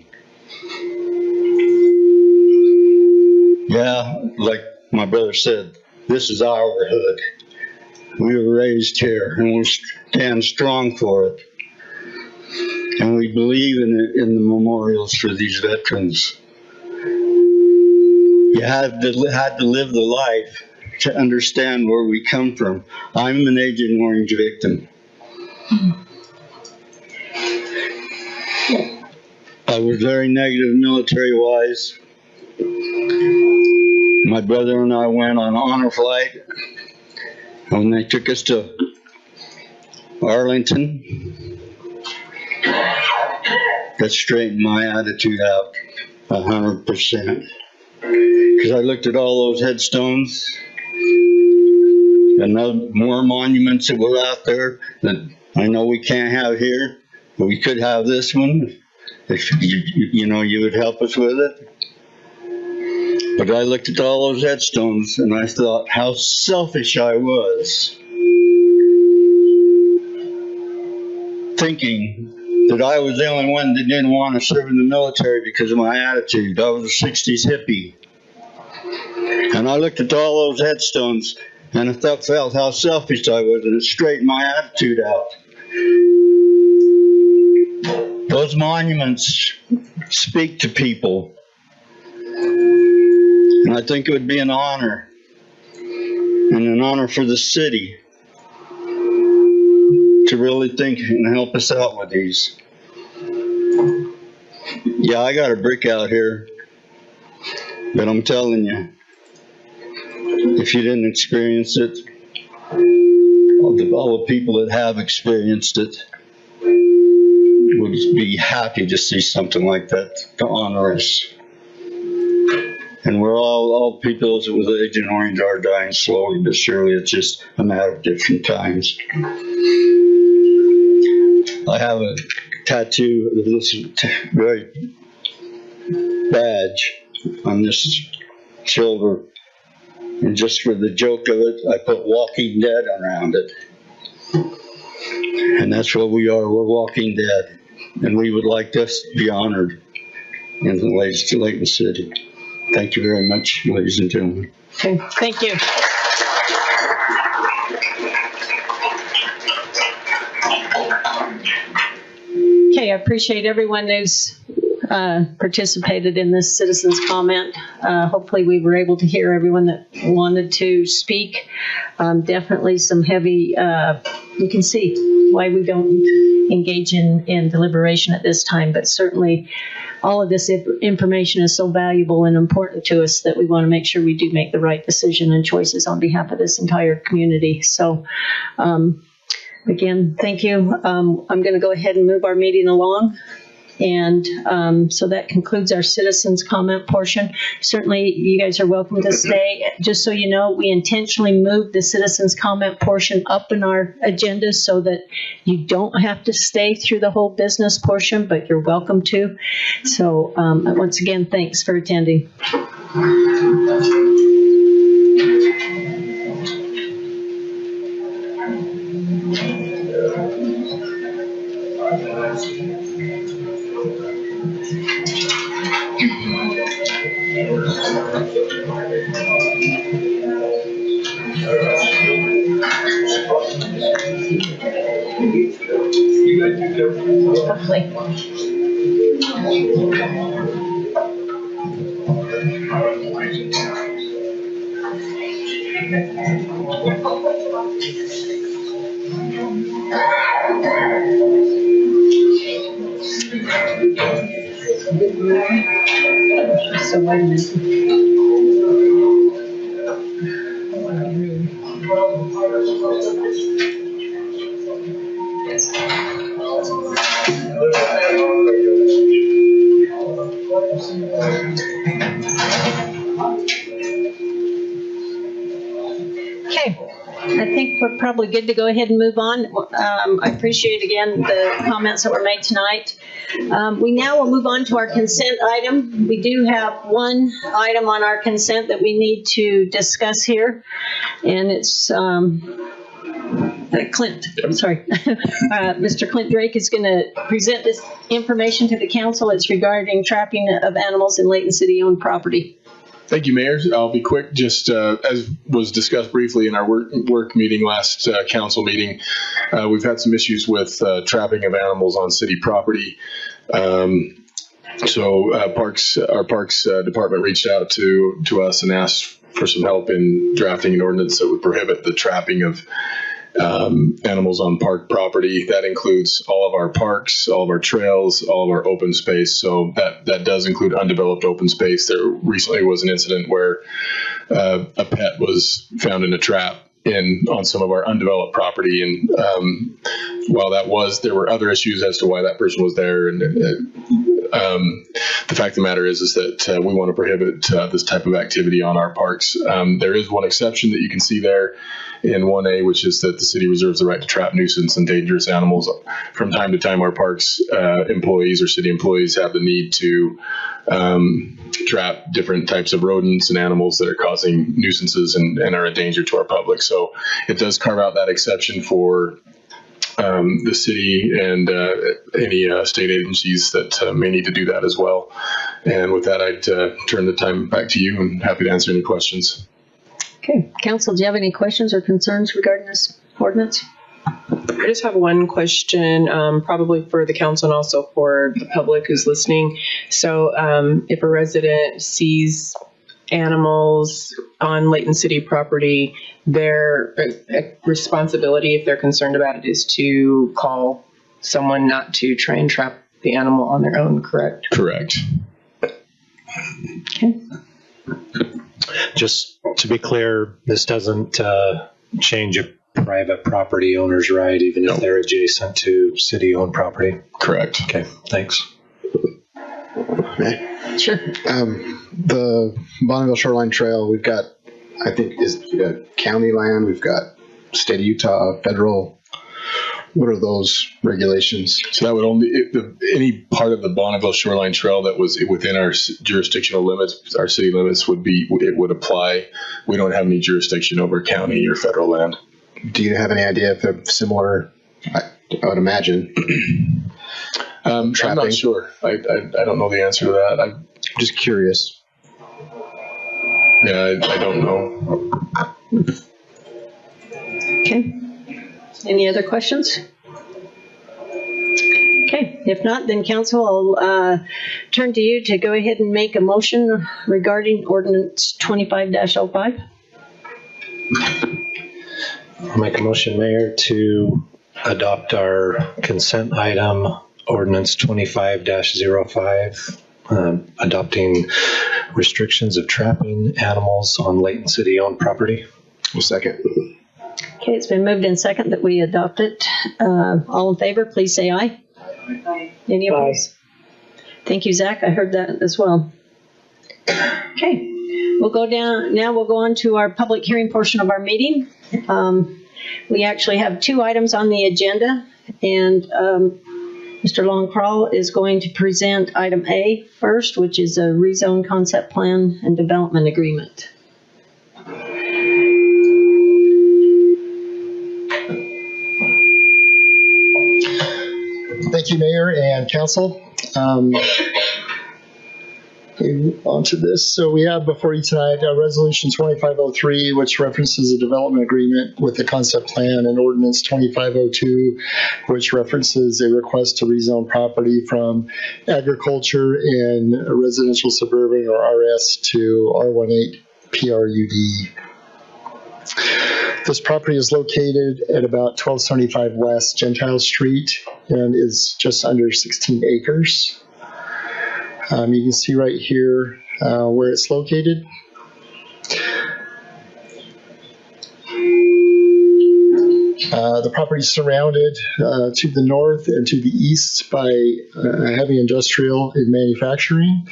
Speaker 17: Yeah, like my brother said, this is our hood. We were raised here, and we stand strong for it. And we believe in the memorials for these veterans. You had to live the life to understand where we come from. I'm an Agent Orange victim. I was very negative military-wise. My brother and I went on honor flight, and when they took us to Arlington, that straightened my attitude out 100%. Because I looked at all those headstones and more monuments that were out there that I know we can't have here, but we could have this one if you would help us with it. But I looked at all those headstones and I thought how selfish I was, thinking that I was the only one that didn't want to serve in the military because of my attitude. I was a 60s hippie. And I looked at all those headstones and I felt how selfish I was, and it straightened my attitude out. Those monuments speak to people. And I think it would be an honor, and an honor for the city, to really think and help us out with these. Yeah, I got a brick out here, but I'm telling you, if you didn't experience it, all the people that have experienced it would be happy to see something like that to honor us. And we're all people with Agent Orange are dying slowly but surely. It's just a matter of different times. I have a tattoo of this very badge on this shoulder. And just for the joke of it, I put Walking Dead around it. And that's what we are. We're Walking Dead. And we would like this to be honored in the Layton City. Thank you very much, ladies and gentlemen.
Speaker 1: Okay, thank you. Okay, I appreciate everyone who's participated in this citizens comment. Hopefully we were able to hear everyone that wanted to speak. Definitely some heavy, you can see why we don't engage in deliberation at this time, but certainly all of this information is so valuable and important to us that we want to make sure we do make the right decision and choices on behalf of this entire community. So again, thank you. I'm going to go ahead and move our meeting along. And so that concludes our citizens comment portion. Certainly, you guys are welcome to stay. Just so you know, we intentionally moved the citizens comment portion up in our agenda so that you don't have to stay through the whole business portion, but you're welcome to. So once again, thanks for attending. So wait a minute. Okay, I think we're probably good to go ahead and move on. I appreciate again the comments that were made tonight. We now will move on to our consent item. We do have one item on our consent that we need to discuss here, and it's Clint, I'm sorry. Mr. Clint Drake is going to present this information to the council. It's regarding trapping of animals in Layton City-owned property.
Speaker 18: Thank you, Mayor. I'll be quick. Just as was discussed briefly in our work meeting last council meeting, we've had some issues with trapping of animals on city property. So our parks department reached out to us and asked for some help in drafting an ordinance that would prohibit the trapping of animals on park property. That includes all of our parks, all of our trails, all of our open space. So that does include undeveloped open space. There recently was an incident where a pet was found in a trap on some of our undeveloped property. And while there were other issues as to why that person was there. And the fact of the matter is that we want to prohibit this type of activity on our parks. There is one exception that you can see there in 1A, which is that the city reserves the right to trap nuisance and dangerous animals. From time to time, our parks employees or city employees have the need to trap different types of rodents and animals that are causing nuisances and are a danger to our public. So it does carve out that exception for the city and any state agencies that may need to do that as well. And with that, I'd turn the time back to you and happy to answer any questions.
Speaker 1: Okay, council, do you have any questions or concerns regarding this ordinance?
Speaker 5: I just have one question, probably for the council and also for the public who's listening. So if a resident sees animals on Layton City property, their responsibility, if they're concerned about it, is to call someone, not to try and trap the animal on their own, correct?
Speaker 18: Correct.
Speaker 1: Okay.
Speaker 7: Just to be clear, this doesn't change a private property owner's right, even if they're adjacent to city-owned property?
Speaker 18: Correct.
Speaker 7: Okay, thanks.
Speaker 1: Sure.
Speaker 19: The Bonneville Shoreline Trail, we've got, I think, we've got county land, we've got state of Utah, federal. What are those regulations?
Speaker 18: So that would only, any part of the Bonneville Shoreline Trail that was within our jurisdictional limits, our city limits it would apply. We don't have any jurisdiction over county or federal land.
Speaker 19: Do you have any idea if they're similar? I would imagine.
Speaker 18: I'm not sure. I don't know the answer to that. I'm
Speaker 19: just curious.
Speaker 18: Yeah, I don't know.
Speaker 1: Okay. Any other questions? Okay, if not, then council, I'll turn to you to go ahead and make a motion regarding ordinance 25-05.
Speaker 7: I'll make a motion, Mayor, to adopt our consent item, ordinance 25-05, adopting restrictions of trapping animals on Layton City-owned property.
Speaker 19: Second.
Speaker 1: Okay, it's been moved in second that we adopt it. All in favor, please say aye.
Speaker 4: Aye.
Speaker 1: Any opposed? Thank you, Zach. I heard that as well. Okay, we'll go on to our public hearing portion of our meeting. We actually have 2 items on the agenda, and Mr. Longcrawl is going to present item A first, which is a rezone concept plan and development agreement.
Speaker 20: Thank you, Mayor and Council. Onto this. So we have before you tonight Resolution 2503, which references a development agreement with the concept plan, and Ordinance 2502, which references a request to rezone property from agriculture and residential suburban or RS to R18 PRUD. This property is located at about 1275 West Gentile Street and is just under 16 acres. You can see right here where it's located. The property is surrounded to the north and to the east by heavy industrial and manufacturing,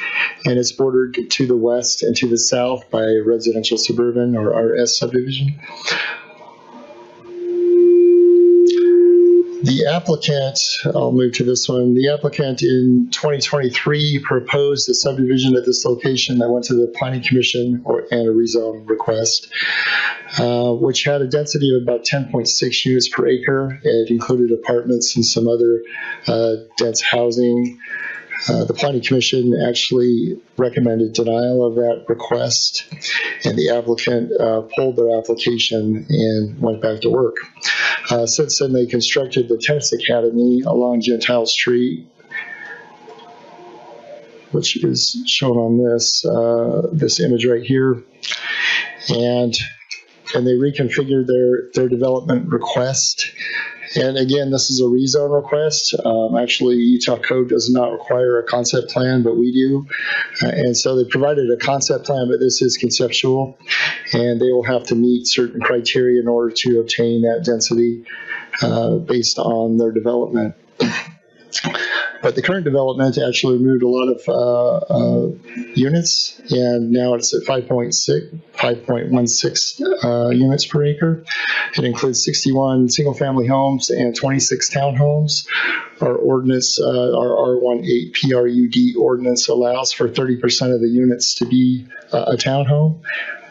Speaker 20: and it's bordered to the west and to the south by residential suburban or RS subdivision. The applicant, I'll move to this one. The applicant in 2023 proposed a subdivision at this location that went to the Planning Commission and a rezone request, which had a density of about 10.6 units per acre. It included apartments and some other dense housing. The Planning Commission actually recommended denial of that request, and the applicant pulled their application and went back to work. Since then, they constructed the Tennis Academy along Gentile Street, which is shown on this image right here, and they reconfigured their development request. And again, this is a rezone request. Actually, Utah code does not require a concept plan, but we do. And so they provided a concept plan, but this is conceptual. And they will have to meet certain criteria in order to obtain that density based on their development. But the current development actually removed a lot of units, and now it's at 5.16 units per acre. It includes 61 single-family homes and 26 townhomes. Our ordinance, our R18 PRUD ordinance allows for 30% of the units to be a townhome,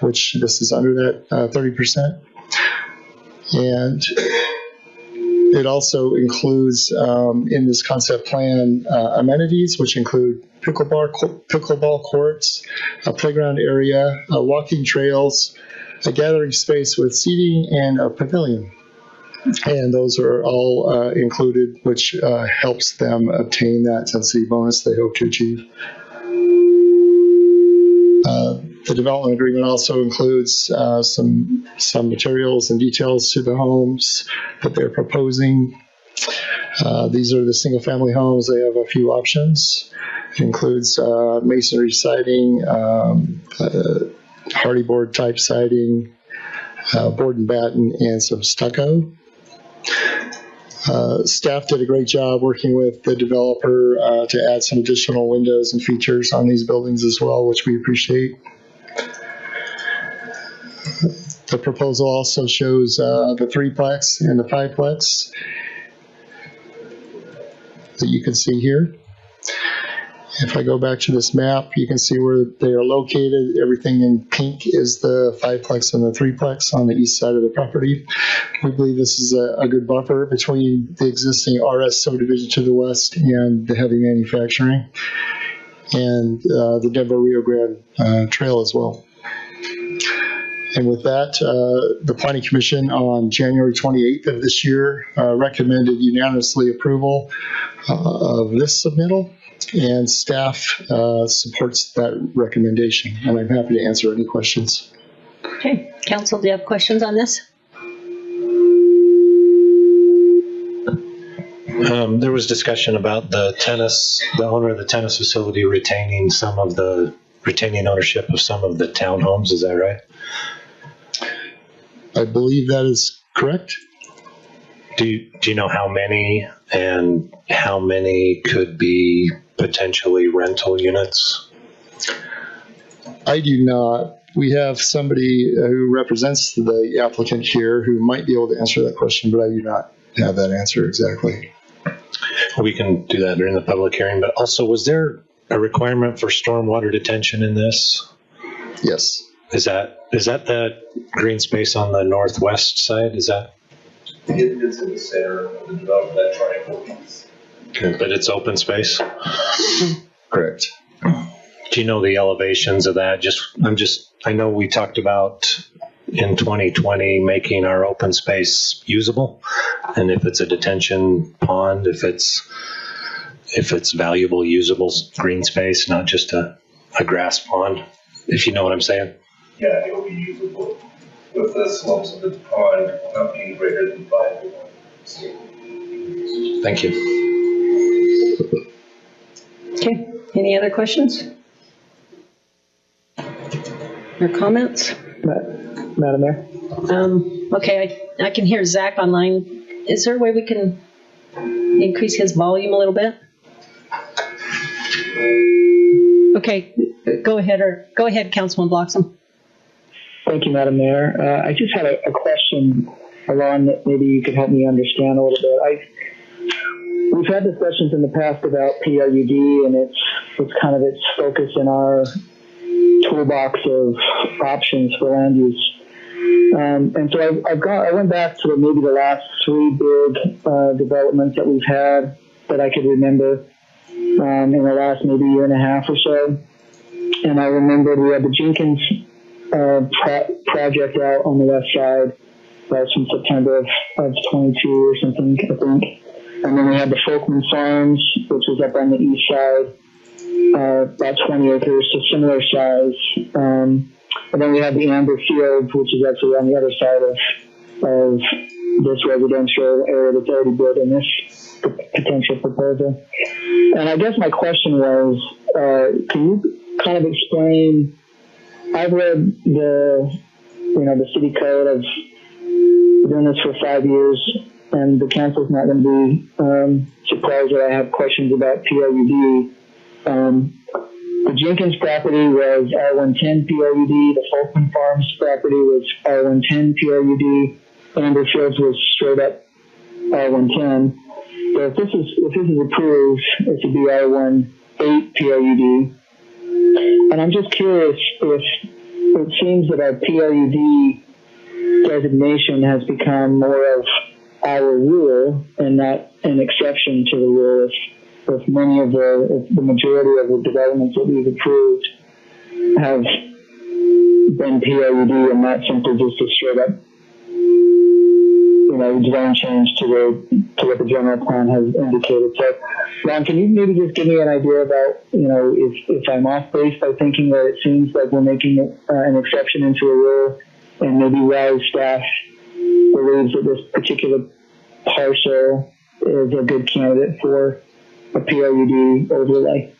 Speaker 20: which this is under that 30%. And it also includes, in this concept plan, amenities, which include pickleball courts, a playground area, walking trails, a gathering space with seating, and a pavilion. And those are all included, which helps them obtain that density bonus they hope to achieve. The development agreement also includes some materials and details to the homes that they're proposing. These are the single-family homes. They have a few options. It includes masonry siding, hardy board type siding, board and batten, and some stucco. Staff did a great job working with the developer to add some additional windows and features on these buildings as well, which we appreciate. The proposal also shows the 3-plex and the 5-plex that you can see here. If I go back to this map, you can see where they are located. Everything in pink is the 5-plex and the 3-plex on the east side of the property. We believe this is a good buffer between the existing RS subdivision to the west and the heavy manufacturing, and the Denver Rio Grande Trail as well. And with that, the Planning Commission on January 28th of this year recommended unanimously approval of this submittal, and staff supports that recommendation. And I'm happy to answer any questions.
Speaker 1: Okay, council, do you have questions on this?
Speaker 7: There was discussion about the owner of the tennis facility retaining ownership of some of the townhomes. Is that right?
Speaker 20: I believe that is correct.
Speaker 7: Do you know how many, and how many could be potentially rental units?
Speaker 20: I do not. We have somebody who represents the applicant here who might be able to answer that question, but I do not have that answer exactly.
Speaker 7: We can do that during the public hearing, but also, was there a requirement for stormwater detention in this?
Speaker 20: Yes.
Speaker 7: Is that the green space on the northwest side? Is that?
Speaker 21: It's in the center of the development, that triangle piece.
Speaker 7: Okay, but it's open space?
Speaker 20: Correct.
Speaker 7: Do you know the elevations of that? I know we talked about in 2020 making our open space usable, and if it's a detention pond, if it's valuable, usable green space, not just a grass pond, if you know what I'm saying.
Speaker 21: Yeah, it will be usable with the slopes of the pond not being greater than 5 to 1.
Speaker 7: Thank you.
Speaker 1: Okay, any other questions or comments?
Speaker 22: Madam Mayor?
Speaker 1: Okay, I can hear Zach online. Is there a way we can increase his volume a little bit? Okay, go ahead, Councilman Bloxham.
Speaker 22: Thank you, Madam Mayor. I just had a question along that maybe you could help me understand a little bit. We've had discussions in the past about PRUD and its kind of its focus in our toolbox of options for land use. And so I went back to maybe the last 3 big developments that we've had that I could remember in the last maybe year and a half or so. And I remembered we had the Jenkins project out on the west side. That was from September of 22 or something, I think. And then we had the Folkman Farms, which was up on the east side, about 20 acres, so similar size. And then we had the Amber Field, which is actually on the other side of this residential area that's already built in this potential proposal. And I guess my question was, can you kind of explain? I've read the city code. I've been doing this for 5 years, and the council's not going to be surprised that I have questions about PRUD. The Jenkins property was R110 PRUD. The Folkman Farms property was R110 PRUD. Amber Fields was straight up R110. So if this is approved, it should be R18 PRUD. And I'm just curious if it seems that our PRUD designation has become more of our rule and not an exception to the rule. If many of the majority of the developments that we've approved have been PRUD and not simply just a straight up, zone change to what the general plan has indicated. So, Ron, can you maybe just give me an idea about, if I'm off base by thinking that it seems like we're making an exception into a rule, and maybe why staff believes that this particular parcel is a good candidate for a PRUD overlay?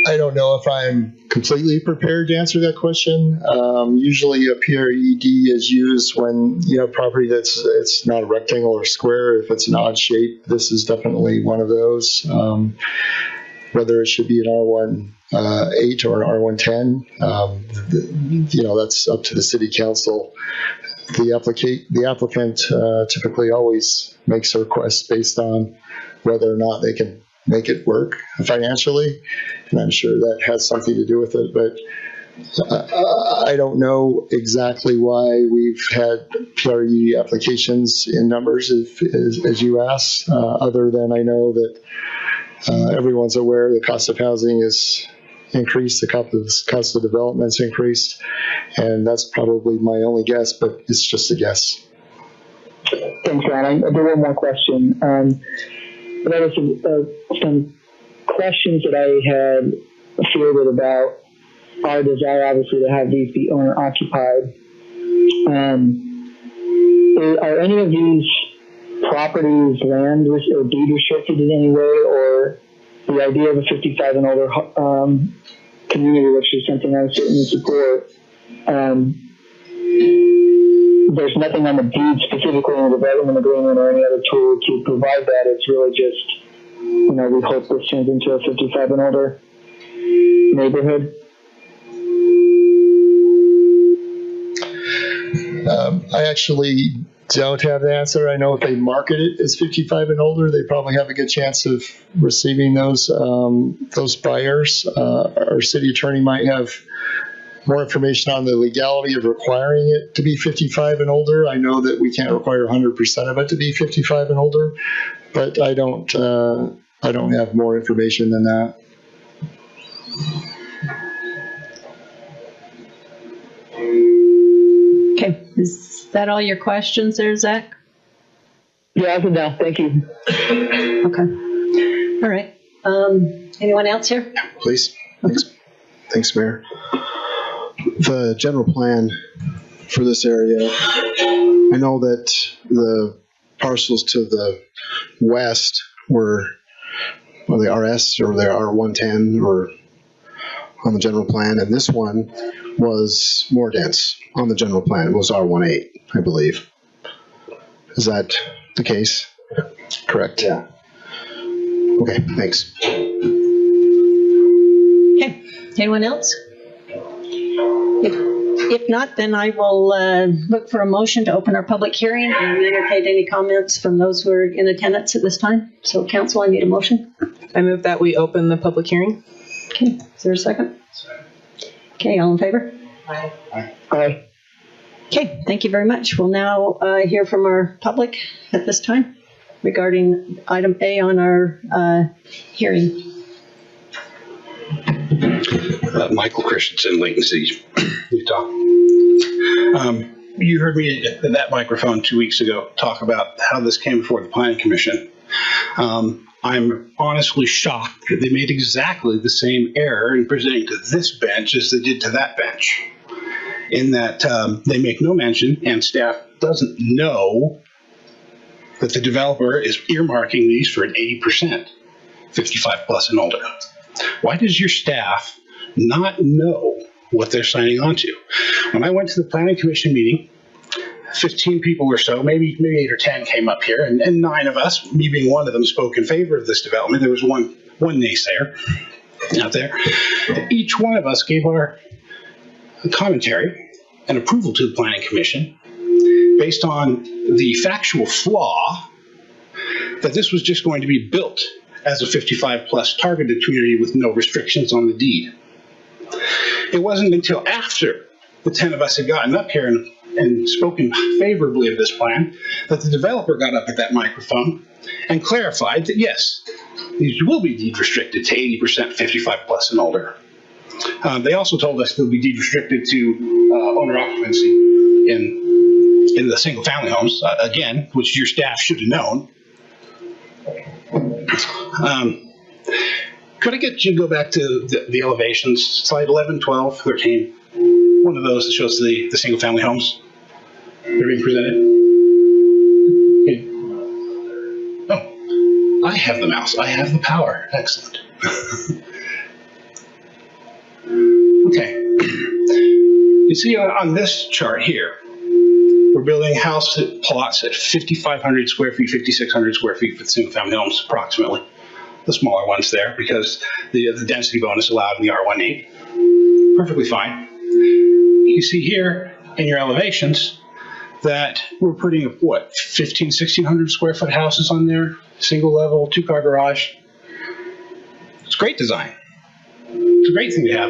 Speaker 20: I don't know if I'm completely prepared to answer that question. Usually a PRED is used when you have property it's not a rectangle or square. If it's an odd shape, this is definitely one of those. Whether it should be an R18 or an R110, that's up to the city council. The applicant typically always makes a request based on whether or not they can make it work financially, and I'm sure that has something to do with it. But I don't know exactly why we've had PRE applications in numbers, as you asked, other than I know that everyone's aware the cost of housing is increased, the cost of development's increased, and that's probably my only guess, but it's just a guess.
Speaker 22: Thanks, Ron. I do one more question. There was some questions that I had fielded about our desire, obviously, to have these be owner occupied. Are any of these properties land or deed restricted in any way, or the idea of a 55 and older community, which is something I certainly support? There's nothing on the deed specifically in the development agreement or any other tool to provide that. It's really just, we hope this turns into a 55 and older neighborhood.
Speaker 20: I actually don't have the answer. I know if they market it as 55 and older, they probably have a good chance of receiving those buyers. Our city attorney might have more information on the legality of requiring it to be 55 and older. I know that we can't require 100% of it to be 55 and older, but I don't have more information than that.
Speaker 1: Okay, is that all your questions there, Zach?
Speaker 22: Yeah, as of now. Thank you.
Speaker 1: Okay. All right. Anyone else here?
Speaker 19: Please. Thanks, Mayor. The general plan for this area, I know that the parcels to the west were the RS or the R110 or on the general plan, and this one was more dense on the general plan. It was R18, I believe. Is that the case? Correct. Yeah. Okay, thanks.
Speaker 1: Okay, anyone else? If not, then I will look for a motion to open our public hearing and entertain any comments from those who are in attendance at this time. So, council, I need a motion.
Speaker 5: I move that we open the public hearing.
Speaker 1: Okay, is there a second? Okay, all in favor?
Speaker 22: Aye. Aye.
Speaker 1: Okay, thank you very much. We'll now hear from our public at this time regarding item A on our hearing.
Speaker 6: Michael Christensen, Layton City, Utah. You heard me at that microphone 2 weeks ago talk about how this came before the Planning Commission. I'm honestly shocked that they made exactly the same error in presenting to this bench as they did to that bench, in that they make no mention, and staff doesn't know, that the developer is earmarking these for an 80%, 55 plus and older. Why does your staff not know what they're signing on to? When I went to the Planning Commission meeting, 15 people or so, maybe 8 or 10 came up here, and 9 of us, me being one of them, spoke in favor of this development. There was one naysayer out there. Each one of us gave our commentary and approval to the Planning Commission based on the factual flaw that this was just going to be built as a 55 plus targeted community with no restrictions on the deed. It wasn't until after the 10 of us had gotten up here and spoken favorably of this plan that the developer got up at that microphone and clarified that yes, these will be deed restricted to 80% 55 plus and older. They also told us they'll be deed restricted to owner occupancy in the single family homes, again, which your staff should have known. Could I get you to go back to the elevations, slide 11, 12, 13, one of those that shows the single family homes that are being presented? Okay. Oh, I have the mouse. I have the power. Excellent. You see on this chart here, we're building house plots at 5,500 square feet, 5,600 square feet for single-family homes, approximately. The smaller ones there, because the density bonus allowed in the R18. Perfectly fine. You see here in your elevations that we're putting up, what, 1,600 square foot houses on there, single level, 2-car garage. It's great design. It's a great thing to have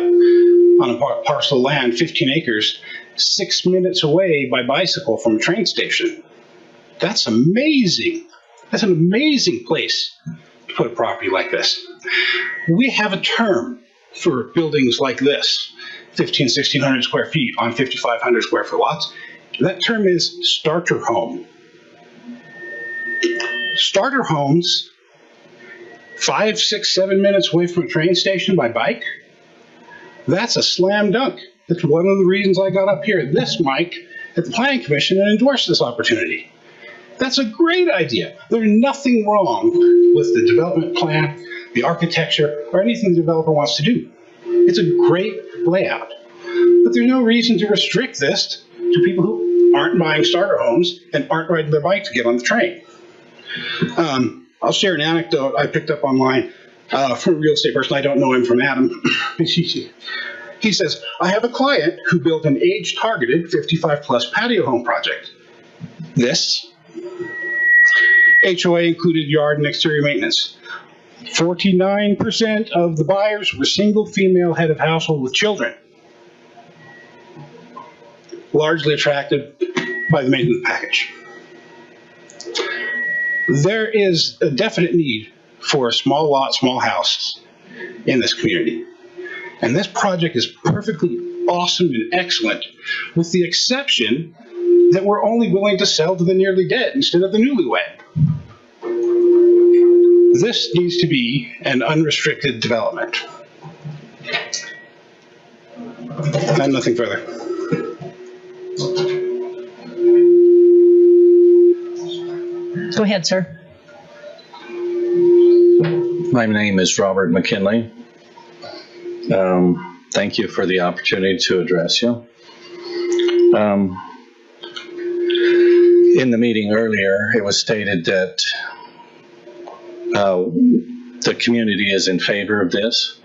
Speaker 6: on a parcel of land, 15 acres, 6 minutes away by bicycle from a train station. That's amazing. That's an amazing place to put a property like this. We have a term for buildings like this, 1,600 square feet on 5,500 square foot lots. That term is starter home. Starter homes, 5, 6, 7 minutes away from a train station by bike, that's a slam dunk. That's one of the reasons I got up here at this mic at the Planning Commission and endorsed this opportunity. That's a great idea. There's nothing wrong with the development plan, the architecture, or anything the developer wants to do. It's a great layout. But there's no reason to restrict this to people who aren't buying starter homes and aren't riding their bike to get on the train. I'll share an anecdote I picked up online from a real estate person. I don't know him from Adam. He says, I have a client who built an age-targeted 55-plus patio home project. This HOA included yard and exterior maintenance. 49% of the buyers were single female head of household with children, largely attracted by the maintenance package. There is a definite need for a small lot, small house in this community. And this project is perfectly awesome and excellent, with the exception that we're only willing to sell to the nearly dead instead of the newlywed. This needs to be an unrestricted development. And nothing further.
Speaker 1: Go ahead, sir.
Speaker 8: My name is Robert McKinley. Thank you for the opportunity to address you. In the meeting earlier, it was stated that the community is in favor of this,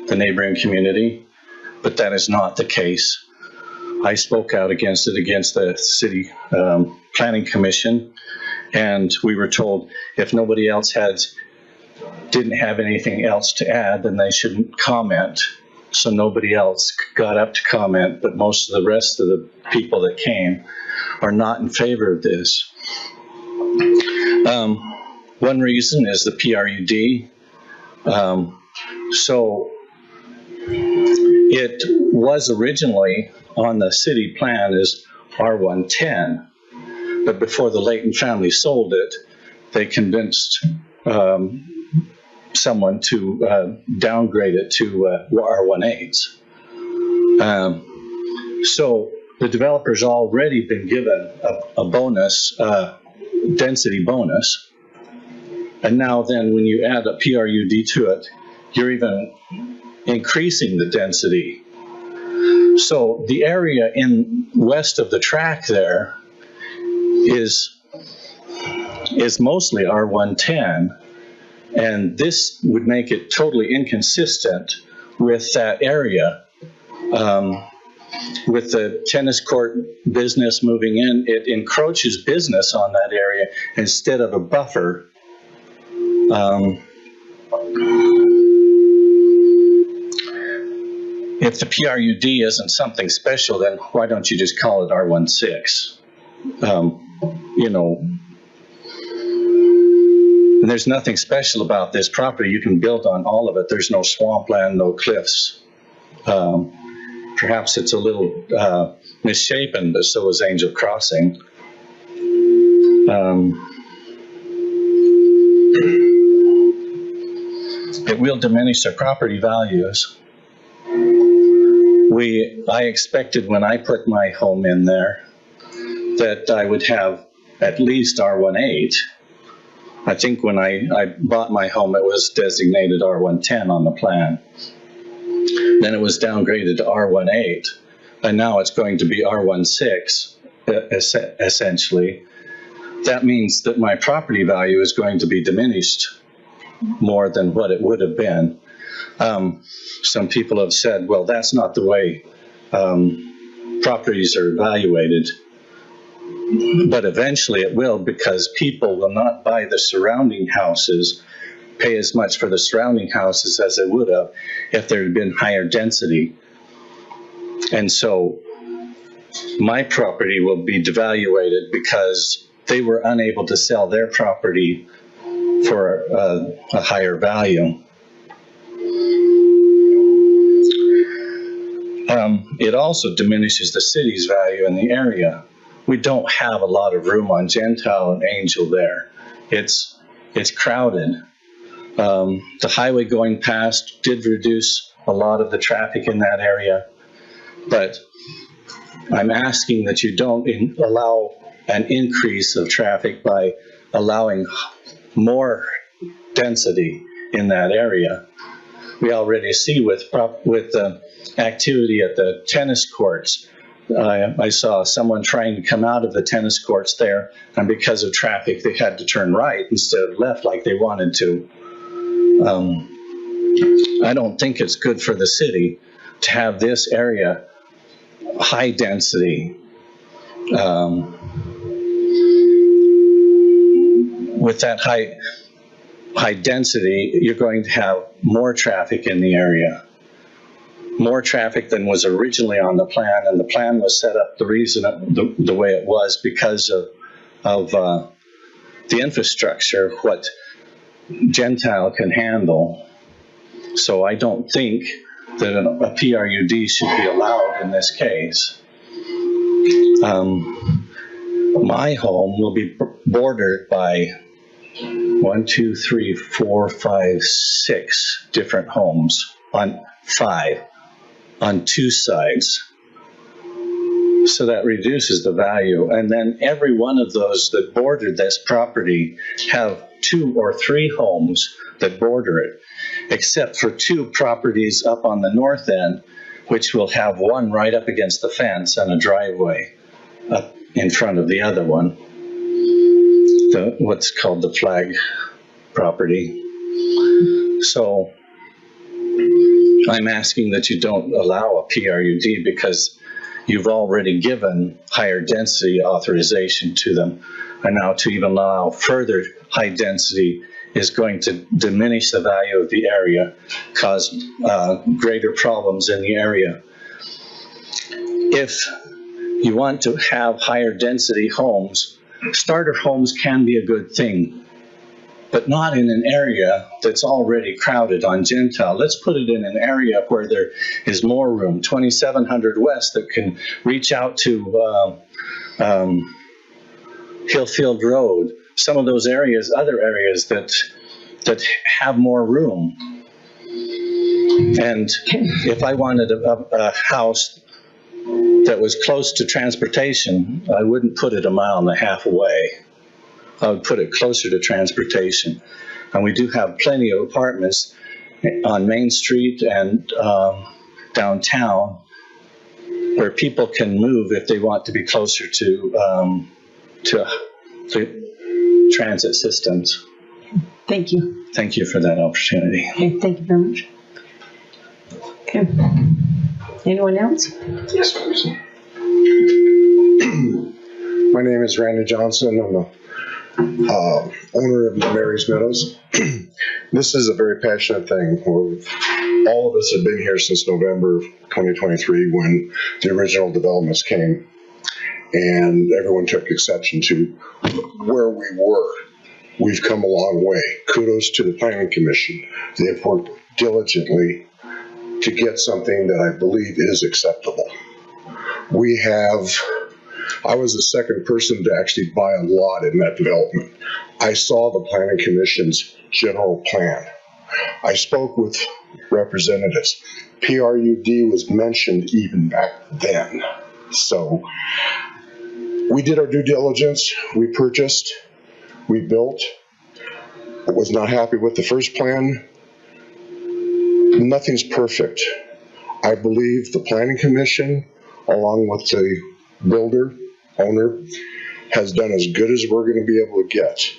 Speaker 8: the neighboring community, but that is not the case. I spoke out against it, against the city planning commission, and we were told if nobody else didn't have anything else to add, then they shouldn't comment. So nobody else got up to comment, but most of the rest of the people that came are not in favor of this. One reason is the PRUD. So it was originally on the city plan as R110, but before the Layton family sold it, they convinced someone to downgrade it to R18s. So the developer's already been given a bonus, density bonus, and now then when you add a PRUD to it, you're even increasing the density. So the area in west of the track there is mostly R110, and this would make it totally inconsistent with that area. With the tennis court business moving in, it encroaches business on that area instead of a buffer. If the PRUD isn't something special, then why don't you just call it R16? You know, and there's nothing special about this property. You can build on all of it. There's no swampland, no cliffs. Perhaps it's a little misshapen, but so is Angel Crossing. It will diminish their property values. I expected when I put my home in there that I would have at least R18. I think when I bought my home, it was designated R110 on the plan. Then it was downgraded to R18. and now it's going to be R16, essentially, that means that my property value is going to be diminished more than what it would have been. Some people have said, well, that's not the way properties are evaluated. But eventually it will, because people will not buy the surrounding houses, pay as much for the surrounding houses as they would have if there had been higher density. And so my property will be devaluated because they were unable to sell their property for a higher value. It also diminishes the city's value in the area. We don't have a lot of room on Gentile and Angel there. It's crowded. The highway going past did reduce a lot of the traffic in that area, but I'm asking that you don't allow an increase of traffic by allowing more density in that area. We already see with activity at the tennis courts. I saw someone trying to come out of the tennis courts there, and because of traffic, they had to turn right instead of left like they wanted to. I don't think it's good for the city to have this area high density. With that high density, you're going to have more traffic in the area. More traffic than was originally on the plan, and the plan was set up the way it was because of the infrastructure, what Gentile can handle. So I don't think that a PRUD should be allowed in this case. My home will be bordered by 1, 2, 3, 4, 5, 6 different homes on 5 on 2 sides. So that reduces the value. And then every one of those that border this property have 2 or 3 homes that border it, except for 2 properties up on the north end, which will have one right up against the fence and a driveway up in front of the other one, what's called the flag property. So I'm asking that you don't allow a PRUD because you've already given higher density authorization to them. And now to even allow further high density is going to diminish the value of the area, cause greater problems in the area. If you want to have higher density homes, starter homes can be a good thing, but not in an area that's already crowded on Gentile. Let's put it in an area where there is more room, 2700 West, that can reach out to Hillfield Road. Some of those areas, other areas that have more room. And if I wanted a house that was close to transportation, I wouldn't put it 1.5 miles away. I would put it closer to transportation. And we do have plenty of apartments on Main Street and downtown where people can move if they want to be closer to the transit systems.
Speaker 1: Thank you.
Speaker 8: Thank you for that opportunity.
Speaker 1: Okay, thank you very much. Okay. Anyone else?
Speaker 9: Yes, please. My name is Randy Johnson. I'm the owner of Mary's Meadows. This is a very passionate thing. All of us have been here since November 2023 when the original developments came, and everyone took exception to where we were. We've come a long way. Kudos to the Planning Commission. They have worked diligently to get something that I believe is acceptable. I was the second person to actually buy a lot in that development. I saw the Planning Commission's general plan. I spoke with representatives. PRUD was mentioned even back then. So we did our due diligence. We purchased, we built. I was not happy with the first plan. Nothing's perfect. I believe the Planning Commission, along with the builder, owner, has done as good as we're going to be able to get.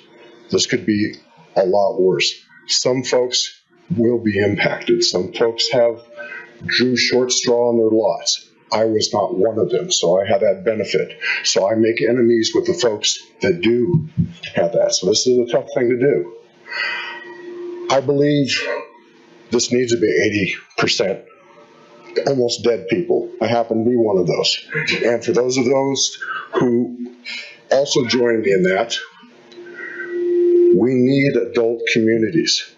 Speaker 9: This could be a lot worse. Some folks will be impacted. Some folks have drew short straw on their lots. I was not one of them, so I have that benefit. So I make enemies with the folks that do have that. So this is a tough thing to do. I believe this needs to be 80% almost dead people. I happen to be one of those. And for those of those who also join me in that, we need adult communities.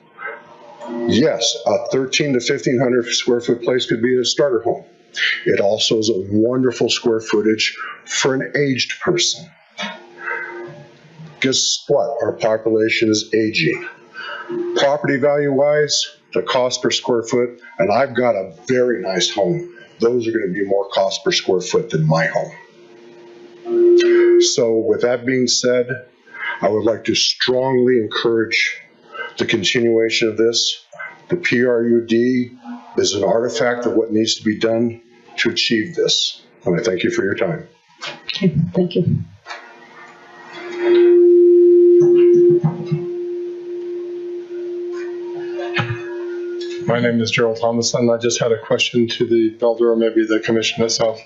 Speaker 9: Yes, a 1,300 to 1,500 square foot place could be a starter home. It also is a wonderful square footage for an aged person. Guess what? Our population is aging. Property value wise, the cost per square foot, and I've got a very nice home. Those are going to be more cost per square foot than my home. So with that being said, I would like to strongly encourage the continuation of this. The PRUD is an artifact of what needs to be done to achieve this. And I thank you for your time.
Speaker 1: Okay, thank you.
Speaker 20: My name is Gerald Thomason. I just had a question to the builder or maybe the commission itself.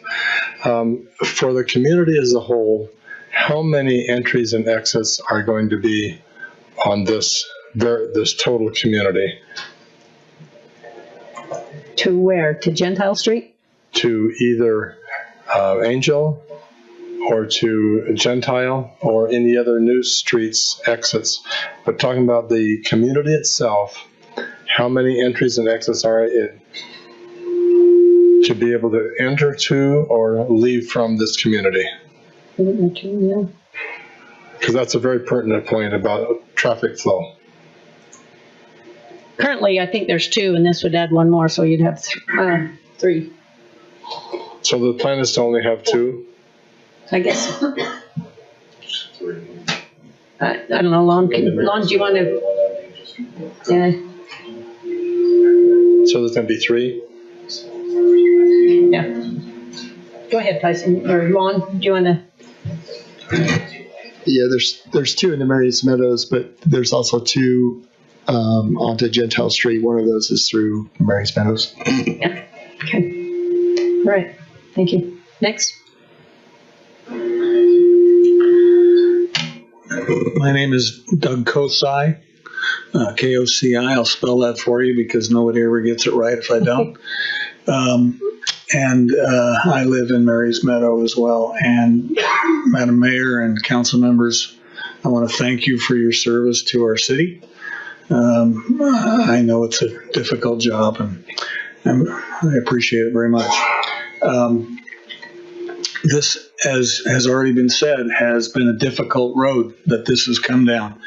Speaker 20: For the community as a whole, how many entries and exits are going to be on this total community?
Speaker 1: To where? To Gentile Street?
Speaker 20: To either Angel or to Gentile or any other new streets exits. But talking about the community itself, how many entries and exits are in to be able to enter to or leave from this community? Because that's a very pertinent point about traffic flow.
Speaker 1: Currently, I think there's 2, and this would add 1 more, so you'd have 3.
Speaker 20: So the plan is to only have 2?
Speaker 1: I guess. I don't know, Lon, do you want to? Yeah.
Speaker 20: So there's going to be 3?
Speaker 1: Yeah. Go ahead, Tyson, or Lon, do you want to?
Speaker 20: Yeah, there's 2 in the Mary's Meadows, but there's also 2 onto Gentile Street. One of those is through Mary's Meadows.
Speaker 1: Yeah. Okay. All right. Thank you. Next.
Speaker 10: My name is Doug Kosai, K-O-C-I. I'll spell that for you because nobody ever gets it right if I don't. And I live in Mary's Meadow as well. And Madam Mayor and council members, I want to thank you for your service to our city. I know it's a difficult job, and I appreciate it very much. This, as has already been said, has been a difficult road that this has come down.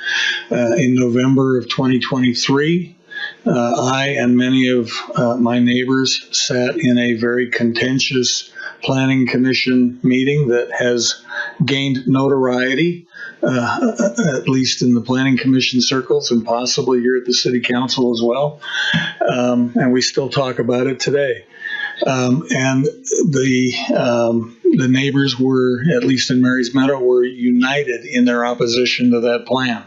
Speaker 10: In November of 2023, I and many of my neighbors sat in a very contentious planning commission meeting that has gained notoriety, at least in the planning commission circles and possibly here at the city council as well. And we still talk about it today. And the neighbors were, at least in Mary's Meadow, were united in their opposition to that plan.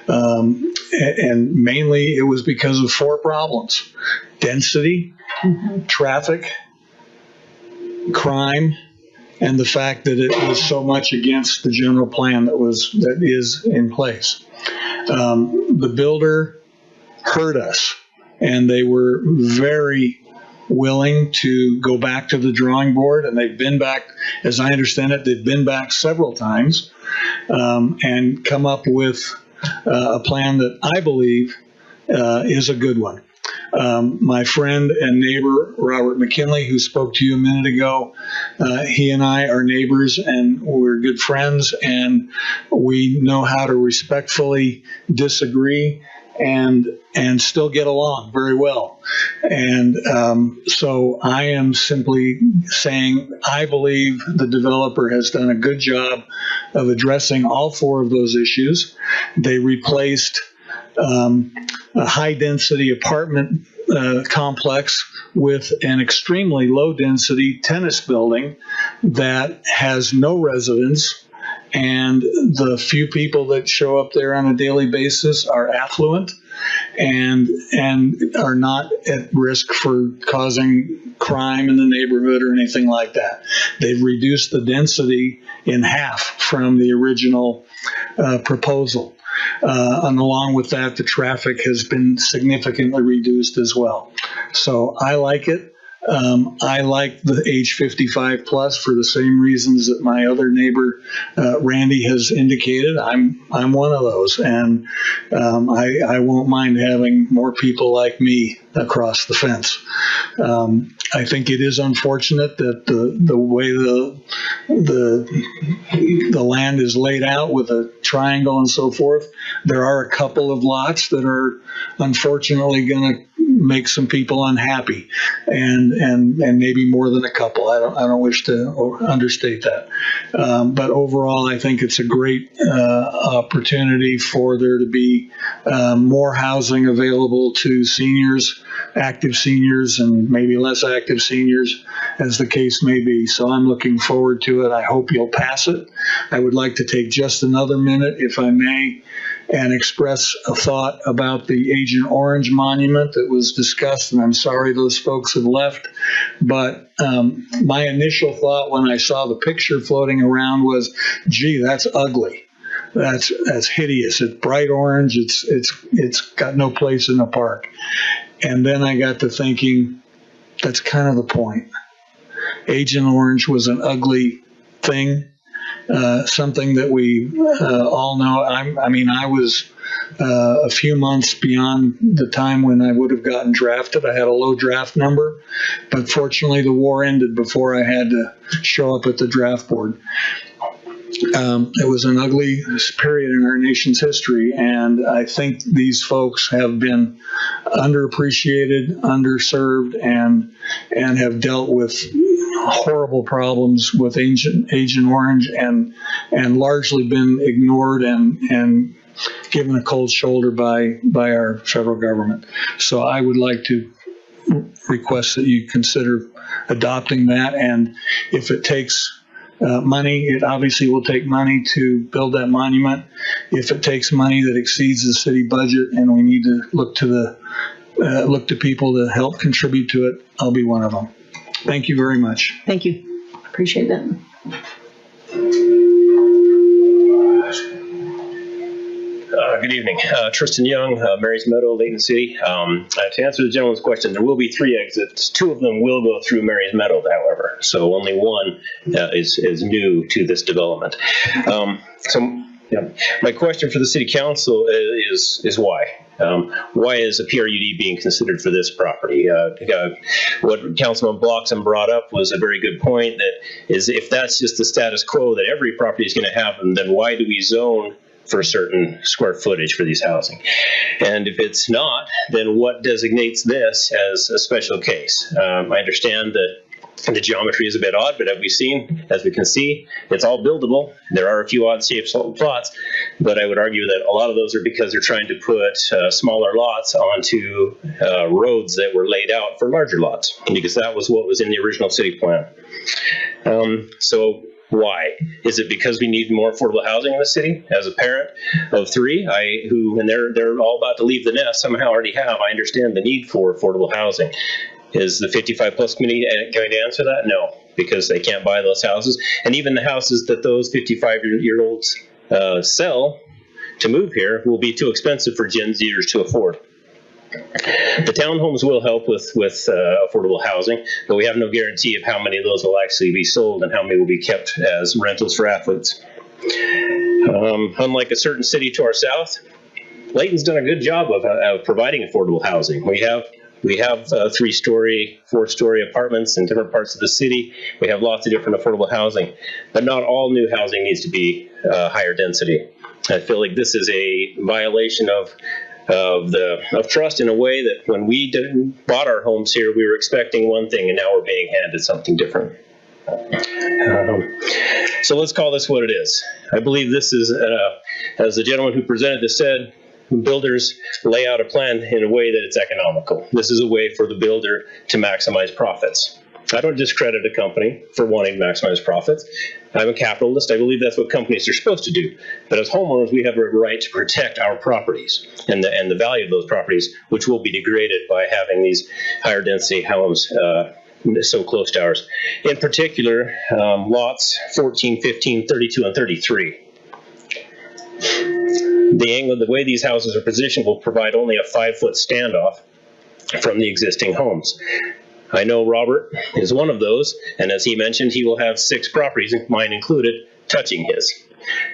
Speaker 10: And mainly it was because of 4 problems: density, traffic, crime, and the fact that it was so much against the general plan that is in place. The builder heard us, and they were very willing to go back to the drawing board, and they've been back, as I understand it, they've been back several times and come up with a plan that I believe is a good one. My friend and neighbor, Robert McKinley, who spoke to you a minute ago, he and I are neighbors and we're good friends, and we know how to respectfully disagree and still get along very well. And so I am simply saying I believe the developer has done a good job of addressing all 4 of those issues. They replaced a high-density apartment complex with an extremely low-density tennis building that has no residents, and the few people that show up there on a daily basis are affluent and are not at risk for causing crime in the neighborhood or anything like that. They've reduced the density in half from the original proposal. And along with that, the traffic has been significantly reduced as well. So I like it. I like the age 55 plus for the same reasons that my other neighbor, Randy, has indicated. I'm one of those, and I won't mind having more people like me across the fence. I think it is unfortunate that the way the land is laid out with a triangle and so forth, there are a couple of lots that are unfortunately going to make some people unhappy, and maybe more than a couple. I don't wish to understate that, but overall, I think it's a great opportunity for there to be more housing available to seniors, active seniors, and maybe less active seniors, as the case may be. So I'm looking forward to it. I hope you'll pass it. I would like to take just another minute, if I may, and express a thought about the Agent Orange monument that was discussed, and I'm sorry those folks have left, but my initial thought when I saw the picture floating around was, gee, that's ugly. That's hideous. It's bright orange. It's got no place in the park. And then I got to thinking, that's kind of the point. Agent Orange was an ugly thing. Something that we all know. I was a few months beyond the time when I would have gotten drafted. I had a low draft number, but fortunately the war ended before I had to show up at the draft board. It was an ugly period in our nation's history, and I think these folks have been underappreciated, underserved, and have dealt with horrible problems with Agent Orange, and largely been ignored and given a cold shoulder by our federal government. So I would like to request that you consider adopting that, and if it takes money, it obviously will take money to build that monument. If it takes money that exceeds the city budget and we need to look to people to help contribute to it, I'll be one of them. Thank you very much.
Speaker 1: Thank you. Appreciate that.
Speaker 11: Good evening. Tristan Young, Marys Meadow, Layton City. To answer the gentleman's question, there will be 3 exits. 2 of them will go through Marys Meadow, however. So only one is new to this development. My question for the City Council is why? Why is a PRUD being considered for this property? What Councilman Bloxham brought up was a very good point, that is, if that's just the status quo that every property is going to have, then why do we zone for a certain square footage for these housing? And if it's not, then what designates this as a special case? I understand that the geometry is a bit odd, but as we can see, it's all buildable. There are a few odd shaped plots, but I would argue that a lot of those are because they're trying to put smaller lots onto roads that were laid out for larger lots, because that was what was in the original city plan. So why? Is it because we need more affordable housing in the city? As a parent of 3, and they're all about to leave the nest, somehow already have, I understand the need for affordable housing. Is the 55 plus committee going to answer that? No, because they can't buy those houses. And even the houses that those 55-year-olds sell to move here will be too expensive for Gen Zers to afford. The townhomes will help with affordable housing, but we have no guarantee of how many of those will actually be sold and how many will be kept as rentals for athletes. Unlike a certain city to our south, Layton's done a good job of providing affordable housing. We have 3-story, 4-story apartments in different parts of the city. We have lots of different affordable housing, but not all new housing needs to be higher density. I feel like this is a violation of trust, in a way that when we bought our homes here, we were expecting one thing, and now we're being handed something different. So let's call this what it is. I believe this is, as the gentleman who presented this said, builders lay out a plan in a way that it's economical. This is a way for the builder to maximize profits. I don't discredit a company for wanting to maximize profits. I'm a capitalist. I believe that's what companies are supposed to do. But as homeowners, we have a right to protect our properties and the value of those properties, which will be degraded by having these higher density homes so close to ours. In particular, lots 14, 15, 32, and 33. The way these houses are positioned will provide only a 5-foot standoff from the existing homes. I know Robert is one of those, and as he mentioned, he will have 6 properties, mine included, touching his.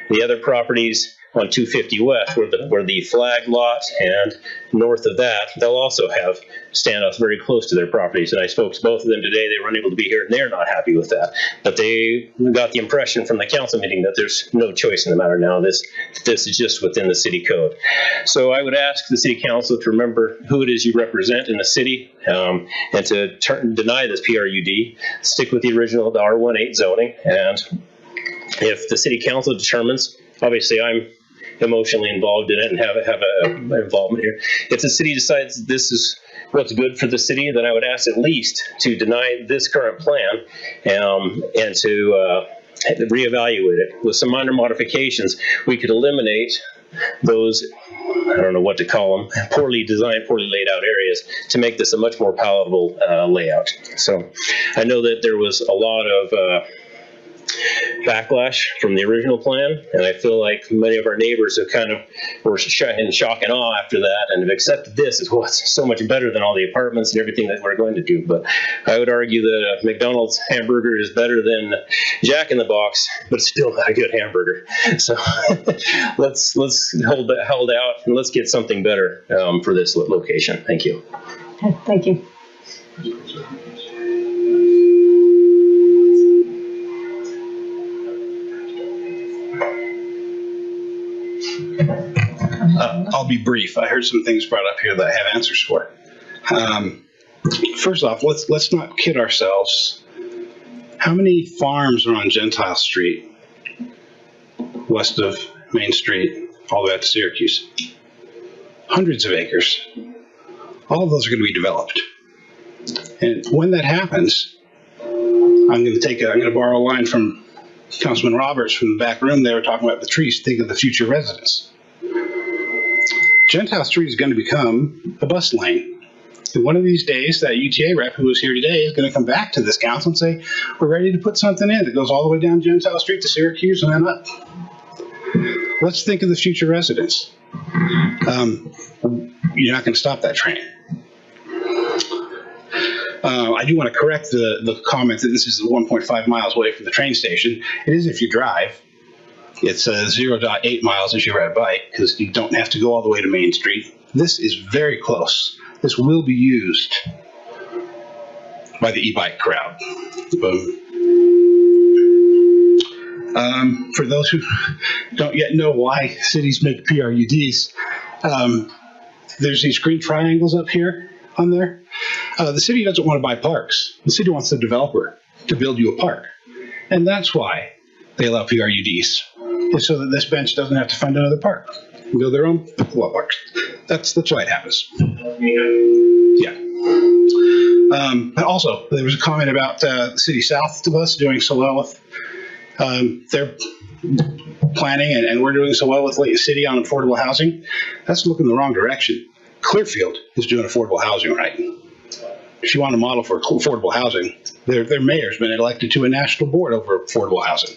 Speaker 11: The other properties on 250 West, where the flag lot and north of that, they'll also have standoffs very close to their properties. And I spoke to both of them today. They were unable to be here, and they're not happy with that. But they got the impression from the council meeting that there's no choice in the matter now. This is just within the city code. So I would ask the city council to remember who it is you represent in the city, and to deny this PRUD, stick with the original, the R18 zoning. And if the city council determines, obviously I'm emotionally involved in it and have an involvement here. If the city decides this is what's good for the city, then I would ask at least to deny this current plan and to reevaluate it. With some minor modifications, we could eliminate those, I don't know what to call them, poorly designed, poorly laid out areas to make this a much more palatable layout. So I know that there was a lot of backlash from the original plan, and I feel like many of our neighbors have kind of were in shock and awe after that and have accepted this as what's so much better than all the apartments and everything that we're going to do. But I would argue that a McDonald's hamburger is better than Jack in the Box, but still not a good hamburger. So let's hold out and let's get something better for this location. Thank you.
Speaker 1: Thank you.
Speaker 6: I'll be brief. I heard some things brought up here that I have answers for. First off, let's not kid ourselves. How many farms are on Gentile Street, west of Main Street, all the way out to Syracuse? Hundreds of acres. All of those are going to be developed. And when that happens, I'm going to borrow a line from Councilman Roberts from the back room. They were talking about the trees. Think of the future residents. Gentile Street is going to become a bus lane. And one of these days, that UTA rep who was here today is going to come back to this council and say, we're ready to put something in that goes all the way down Gentile Street to Syracuse and then up. Let's think of the future residents. You're not going to stop that train. I do want to correct the comment that this is 1.5 miles away from the train station. It is if you drive. It's 0.8 miles if you ride a bike, because you don't have to go all the way to Main Street. This is very close. This will be used by the e-bike crowd. For those who don't yet know why cities make PRUDs, there's these green triangles up here on there. The city doesn't want to buy parks. The city wants the developer to build you a park. And that's why they allow PRUDs, is so that this bench doesn't have to find another park. Build their own pickleball parks. That's why it happens. Yeah. But also, there was a comment about the city south of us doing so well with their planning, and we're doing so well with Layton City on affordable housing. That's looking the wrong direction. Clearfield is doing affordable housing right. If you want a model for affordable housing, their mayor's been elected to a national board over affordable housing.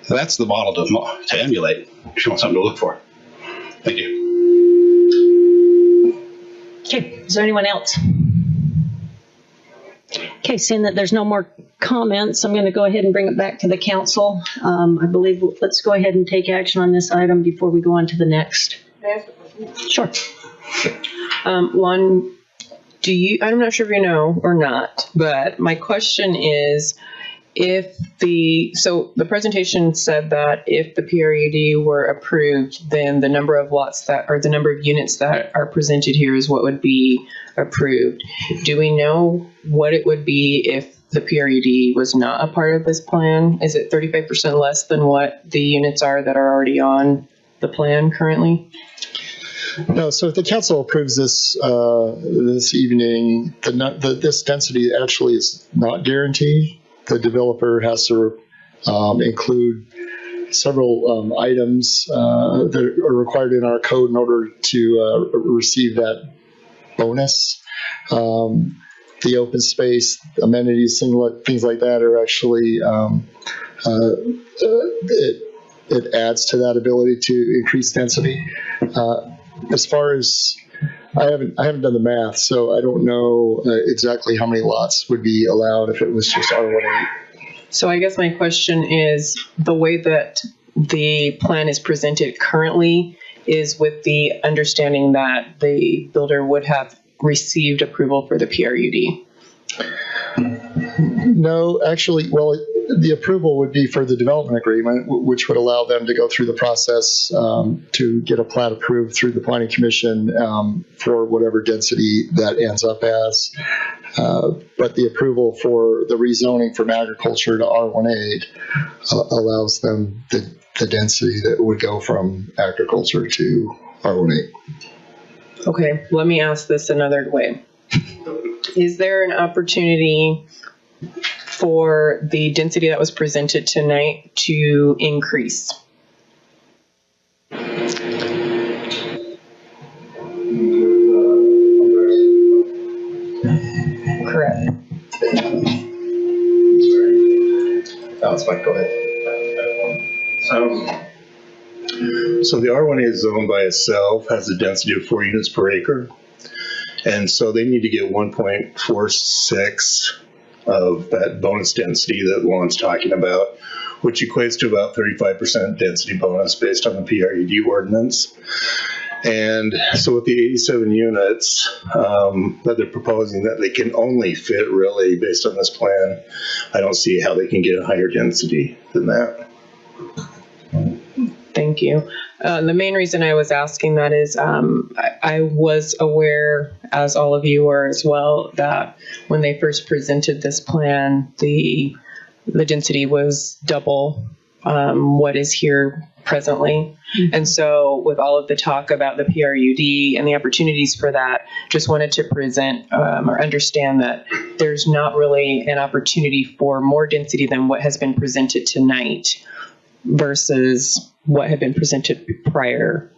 Speaker 6: So that's the model to emulate if you want something to look for. Thank you.
Speaker 1: Okay, is there anyone else? Okay, seeing that there's no more comments, I'm going to go ahead and bring it back to the council. I believe let's go ahead and take action on this item before we go on to the next. Sure.
Speaker 5: One, I'm not sure if you know or not, but my question is, so the presentation said that if the PRUD were approved, then the number of lots or the number of units that are presented here is what would be approved. Do we know what it would be if the PRUD was not a part of this plan? Is it 35% less than what the units are that are already on the plan currently?
Speaker 20: No, so if the council approves this this evening, this density actually is not guaranteed. The developer has to include several items that are required in our code in order to receive that bonus. The open space, amenities, things like that are actually, it adds to that ability to increase density. As far as, I haven't done the math, so I don't know exactly how many lots would be allowed if it was just R18.
Speaker 5: So I guess my question is, the way that the plan is presented currently is with the understanding that the builder would have received approval for the PRUD.
Speaker 20: No, actually, well, the approval would be for the development agreement, which would allow them to go through the process to get a plat approved through the planning commission for whatever density that ends up as. But the approval for the rezoning from agriculture to R18 allows them the density that would go from agriculture to R18.
Speaker 5: Okay, let me ask this another way. Is there an opportunity for the density that was presented tonight to increase? Correct.
Speaker 12: That's fine, go ahead.
Speaker 3: So the R18 zone by itself has a density of 4 units per acre. And so they need to get 1.46 of that bonus density that Lon's talking about, which equates to about 35% density bonus based on the PRUD ordinance. And so with the 87 units that they're proposing that they can only fit really based on this plan, I don't see how they can get a higher density than that.
Speaker 5: Thank you. The main reason I was asking that is I was aware, as all of you were as well, that when they first presented this plan, the density was double what is here presently. And so with all of the talk about the PRUD and the opportunities for that, just wanted to present or understand that there's not really an opportunity for more density than what has been presented tonight versus what had been presented prior.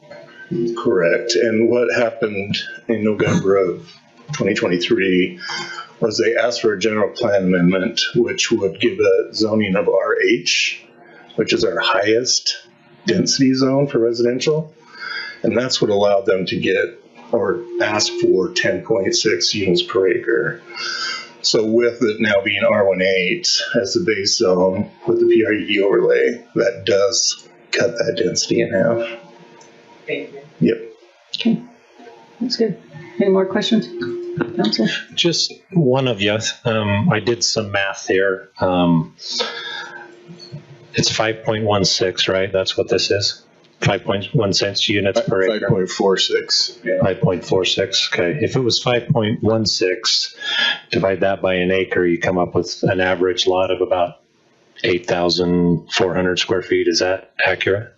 Speaker 3: Correct. And what happened in November of 2023 was they asked for a general plan amendment, which would give a zoning of RH, which is our highest density zone for residential. And that's what allowed them to get or ask for 10.6 units per acre. So with it now being R18 as the base zone with the PRUD overlay, that does cut that density in half.
Speaker 5: Thank you.
Speaker 3: Yep.
Speaker 1: Okay, that's good. Any more questions? Council?
Speaker 7: Just one of you. I did some math here. It's 5.16, right? That's what this is? 5.16 units per acre?
Speaker 18: 5.46.
Speaker 7: Yeah. 5.46, okay. If it was 5.16, divide that by an acre, you come up with an average lot of about 8,400 square feet. Is that accurate?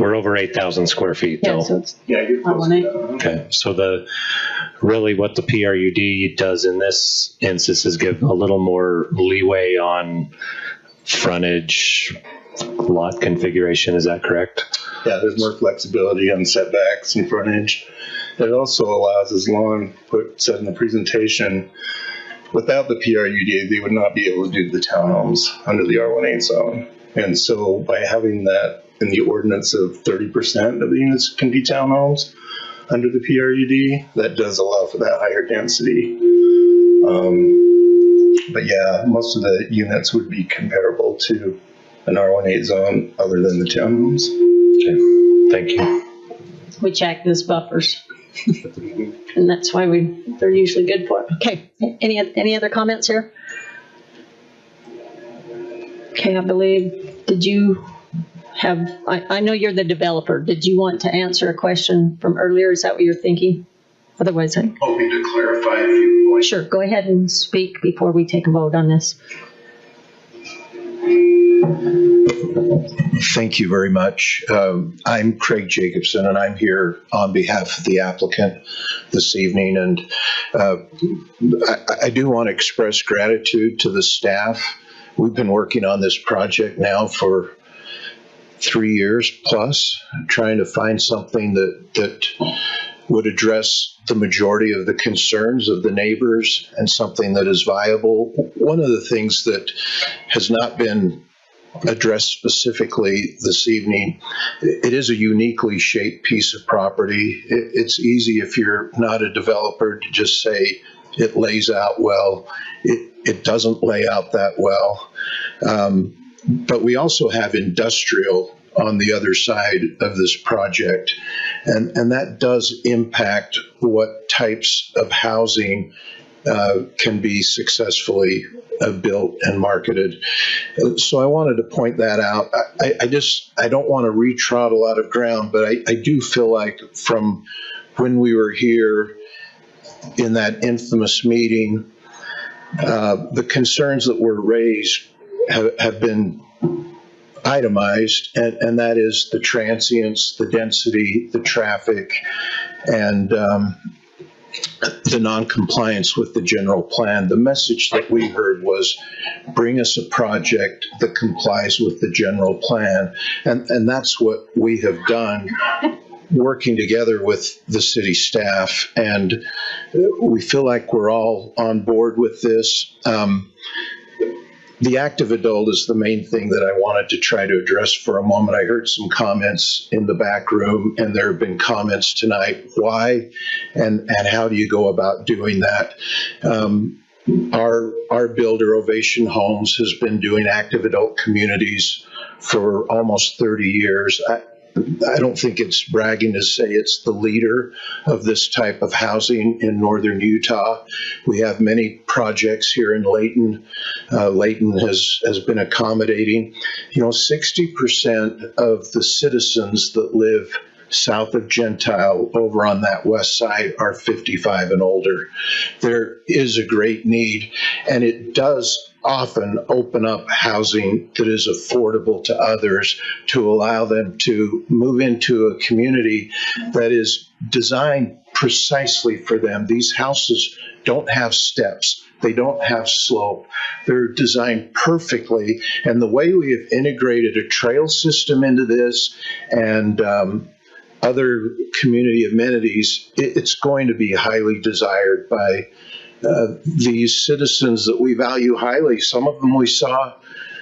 Speaker 7: We're over 8,000 square feet, though.
Speaker 1: Yeah, so it's
Speaker 7: Okay, so really what the PRUD does in this instance is give a little more leeway on frontage, lot configuration. Is that correct?
Speaker 3: Yeah, there's more flexibility on setbacks and frontage. It also allows, as Lon said in the presentation, without the PRUD, they would not be able to do the townhomes under the R18 zone. And so by having that in the ordinance of 30% of the units can be townhomes under the PRUD, that does allow for that higher density. But yeah, most of the units would be comparable to an R18 zone other than the townhomes.
Speaker 7: Okay, thank you.
Speaker 1: We check those buffers. And that's why they're usually good for it. Okay, any other comments here? Okay, I believe, did you have, I know you're the developer. Did you want to answer a question from earlier? Is that what you're thinking? Otherwise, I'm
Speaker 13: hoping to clarify a few points.
Speaker 1: Sure, go ahead and speak before we take a vote on this.
Speaker 14: Thank you very much. I'm Craig Jacobson, and I'm here on behalf of the applicant this evening. And I do want to express gratitude to the staff. We've been working on this project now for 3 years plus, trying to find something that would address the majority of the concerns of the neighbors and something that is viable. One of the things that has not been addressed specifically this evening, it is a uniquely shaped piece of property. It's easy if you're not a developer to just say it lays out well. It doesn't lay out that well. But we also have industrial on the other side of this project. And that does impact what types of housing can be successfully built and marketed. So I wanted to point that out. I don't want to retrot a lot of ground, but I do feel like from when we were here in that infamous meeting, the concerns that were raised have been itemized, and that is the transients, the density, the traffic, and the non-compliance with the general plan. The message that we heard was, bring us a project that complies with the general plan, and that's what we have done, working together with the city staff, and we feel like we're all on board with this. The active adult is the main thing that I wanted to try to address for a moment. I heard some comments in the back room, and there have been comments tonight. Why and how do you go about doing that? Our builder, Ovation Homes, has been doing active adult communities for almost 30 years. I don't think it's bragging to say it's the leader of this type of housing in northern Utah. We have many projects here in Layton. Layton has been accommodating. 60% of the citizens that live south of Gentile over on that west side are 55 and older. There is a great need, and it does often open up housing that is affordable to others to allow them to move into a community that is designed precisely for them. These houses don't have steps. They don't have slope. They're designed perfectly. And the way we have integrated a trail system into this and other community amenities, it's going to be highly desired by these citizens that we value highly. Some of them we saw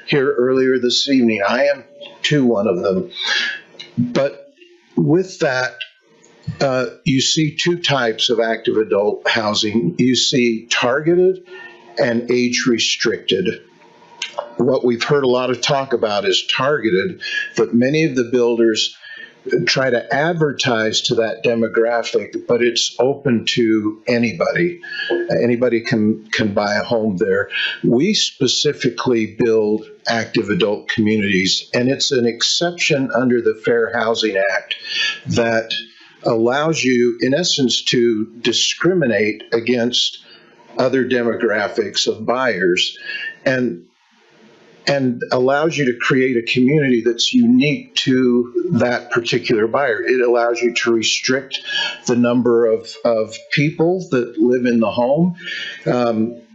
Speaker 14: here earlier this evening. I am too one of them. But with that, you see two types of active adult housing. You see targeted and age restricted. What we've heard a lot of talk about is targeted, but many of the builders try to advertise to that demographic, but it's open to anybody. Anybody can buy a home there. We specifically build active adult communities, and it's an exception under the Fair Housing Act that allows you, in essence, to discriminate against other demographics of buyers, and allows you to create a community that's unique to that particular buyer. It allows you to restrict the number of people that live in the home.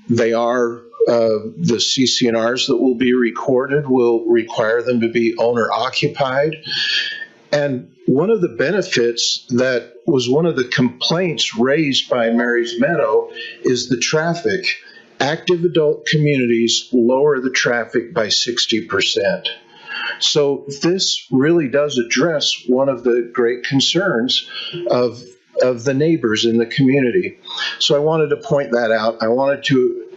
Speaker 14: They are the CC&Rs that will be recorded will require them to be owner occupied. And one of the benefits that was one of the complaints raised by Mary's Meadow is the traffic. Active adult communities lower the traffic by 60%. So this really does address one of the great concerns of the neighbors in the community. So I wanted to point that out. I wanted to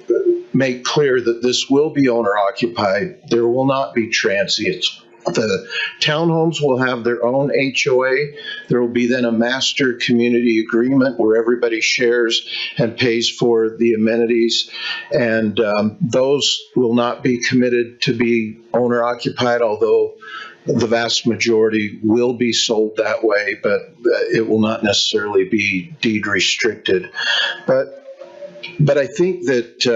Speaker 14: make clear that this will be owner occupied. There will not be transients. The townhomes will have their own HOA. There will be then a master community agreement where everybody shares and pays for the amenities. And those will not be committed to be owner occupied, although the vast majority will be sold that way, but it will not necessarily be deed restricted. But I think that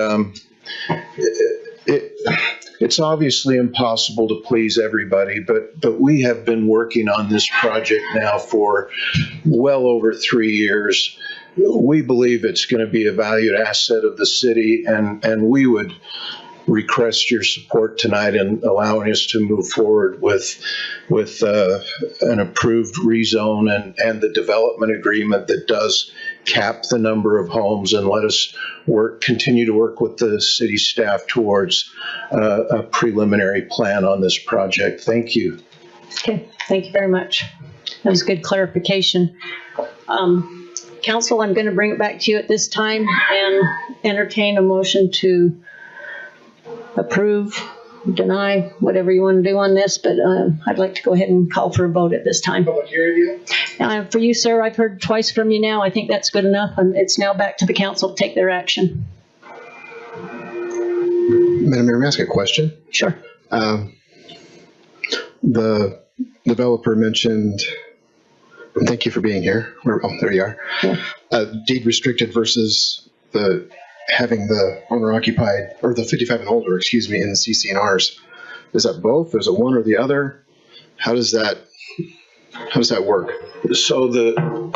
Speaker 14: it's obviously impossible to please everybody, but we have been working on this project now for well over 3 years. We believe it's going to be a valued asset of the city, and we would request your support tonight in allowing us to move forward with an approved rezone and the development agreement that does cap the number of homes, and let us continue to work with the city staff towards a preliminary plan on this project. Thank you.
Speaker 1: Okay, thank you very much. That was good clarification. Council, I'm going to bring it back to you at this time and entertain a motion to approve, deny, whatever you want to do on this, but I'd like to go ahead and call for a vote at this time. For you, sir, I've heard twice from you now. I think that's good enough. It's now back to the council to take their action.
Speaker 19: Madam Mayor, may I ask a question?
Speaker 1: Sure.
Speaker 19: The developer mentioned, and thank you for being here. Oh, there you are. Yeah. Deed restricted versus having the owner occupied, or the 55 and older, excuse me, in the CC&Rs. Is that both? Is it one or the other? How does that work?
Speaker 14: So the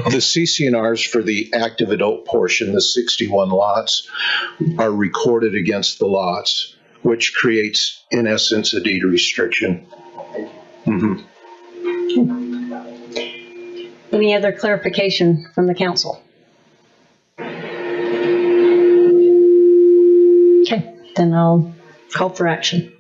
Speaker 14: CC&Rs for the active adult portion, the 61 lots, are recorded against the lots, which creates, in essence, a deed restriction. Mm-hmm.
Speaker 1: Any other clarification from the council? Okay, then I'll call for action.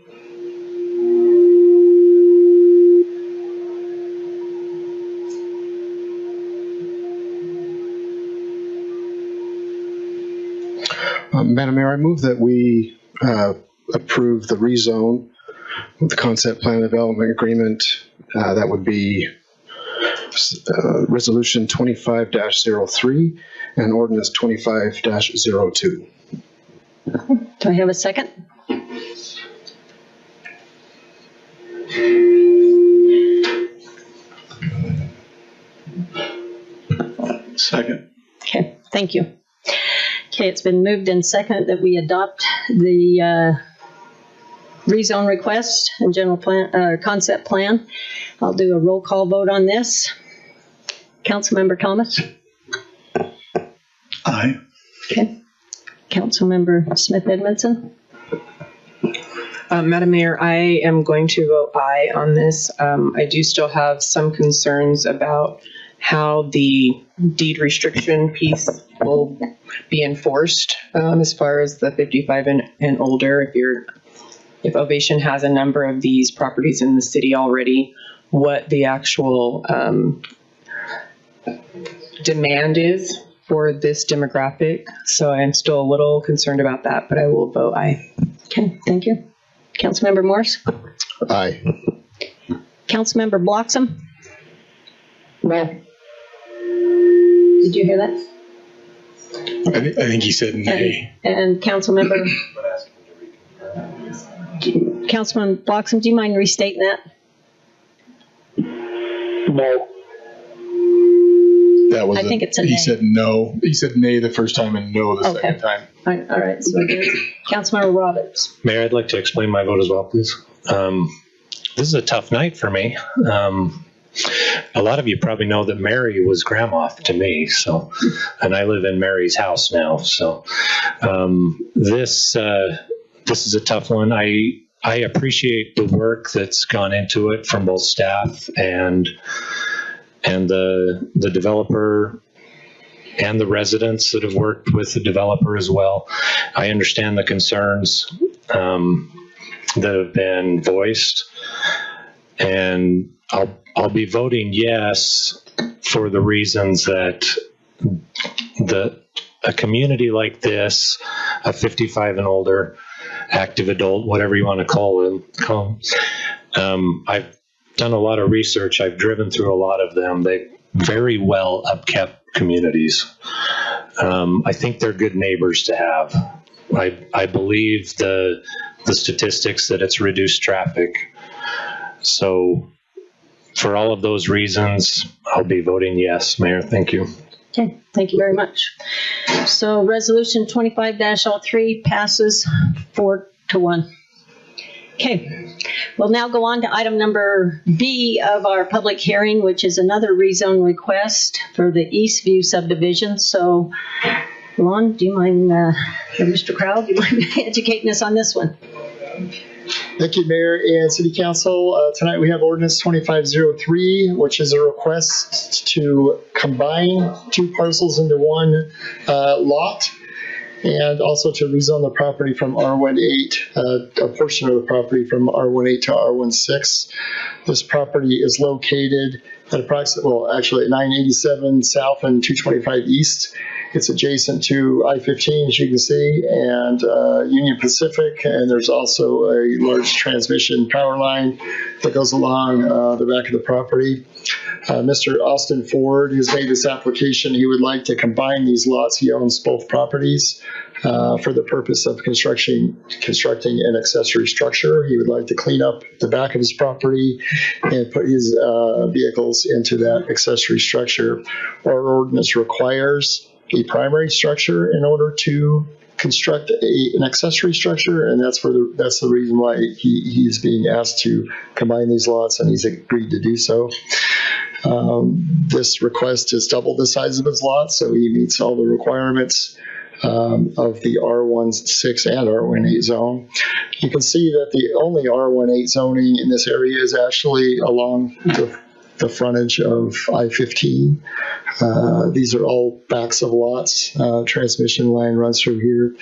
Speaker 19: Madam Mayor, I move that we approve the rezone with the concept plan development agreement. That would be resolution 25-03 and ordinance 25-02.
Speaker 1: Do I have a second?
Speaker 6: Second.
Speaker 1: Okay, thank you. Okay, it's been moved and seconded that we adopt the rezone request and general plan, concept plan. I'll do a roll call vote on this. Councilmember Thomas?
Speaker 6: Aye.
Speaker 1: Okay. Councilmember Smith Edmondson?
Speaker 5: Madam Mayor, I am going to vote aye on this. I do still have some concerns about how the deed restriction piece will be enforced as far as the 55 and older. If Ovation has a number of these properties in the city already, what the actual demand is for this demographic. So I'm still a little concerned about that, but I will vote aye.
Speaker 1: Okay, thank you. Councilmember Morse?
Speaker 19: Aye.
Speaker 1: Councilmember Bloxham?
Speaker 22: No.
Speaker 1: Did you hear that?
Speaker 6: I think he said nay.
Speaker 1: And Councilmember? Councilman Bloxham, do you mind restating that?
Speaker 22: No.
Speaker 18: That was
Speaker 1: I think it's a nay.
Speaker 18: He said no. He said nay the first time and no the second time.
Speaker 1: All right, so it is. Councilmember Roberts.
Speaker 7: Mayor, I'd like to explain my vote as well, please. This is a tough night for me. A lot of you probably know that Mary was grandma to me, so, and I live in Mary's house now. So this is a tough one. I appreciate the work that's gone into it from both staff and the developer and the residents that have worked with the developer as well. I understand the concerns that have been voiced, and I'll be voting yes for the reasons that a community like this, a 55 and older, active adult, whatever you want to call them. I've done a lot of research. I've driven through a lot of them. They very well upkept communities. I think they're good neighbors to have. I believe the statistics that it's reduced traffic. So for all of those reasons, I'll be voting yes, Mayor. Thank you.
Speaker 1: Okay, thank you very much. So resolution 25-03 passes 4-1. Okay, we'll now go on to item number B of our public hearing, which is another rezone request for the Eastview subdivision. So, Lon, do you mind, or Mr. Crowell, do you mind educating us on this one?
Speaker 20: Thank you, Mayor and City Council. Tonight we have Ordinance 2503, which is a request to combine two parcels into one lot, and also to rezone the property from R18, a portion of the property from R18 to R16. This property is located at actually at 987 South and 225 East. It's adjacent to I-15, as you can see, and Union Pacific, and there's also a large transmission power line that goes along the back of the property. Mr. Austin Ford has made this application. He would like to combine these lots. He owns both properties for the purpose of constructing an accessory structure. He would like to clean up the back of his property and put his vehicles into that accessory structure. Our ordinance requires a primary structure in order to construct an accessory structure, and that's the reason why he's being asked to combine these lots, and he's agreed to do so. This request is double the size of his lot, so he meets all the requirements of the R16 and R18 zone. You can see that the only R18 zoning in this area is actually along the frontage of I-15. These are all backs of lots. Transmission line runs through here.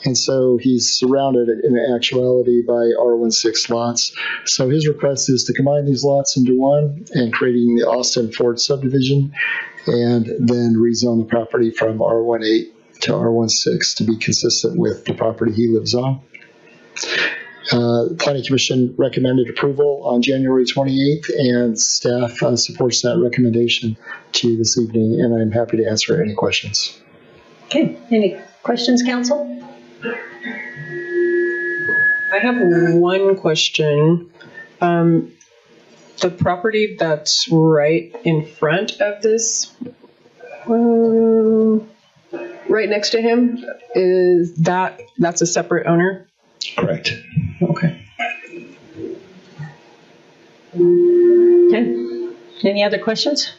Speaker 20: And so he's surrounded in actuality by R16 lots. So his request is to combine these lots into one and creating the Austin Ford subdivision, and then rezone the property from R18 to R16 to be consistent with the property he lives on. The Planning Commission recommended approval on January 28th, and staff supports that recommendation to you this evening, and I'm happy to answer any questions.
Speaker 1: Okay, any questions, Council?
Speaker 5: I have one question. The property that's right in front of this, right next to him, that's a separate owner?
Speaker 14: Correct.
Speaker 5: Okay.
Speaker 1: Okay. Any other questions?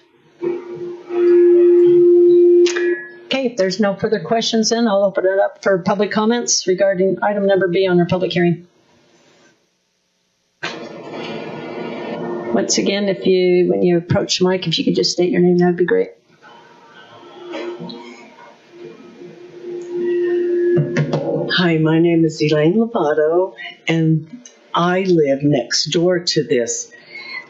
Speaker 1: Okay, if there's no further questions, then I'll open it up for public comments regarding item number B on our public hearing. Once again, when you approach the mic, if you could just state your name, that'd be great.
Speaker 15: Hi, my name is Elaine Lovato, and I live next door to this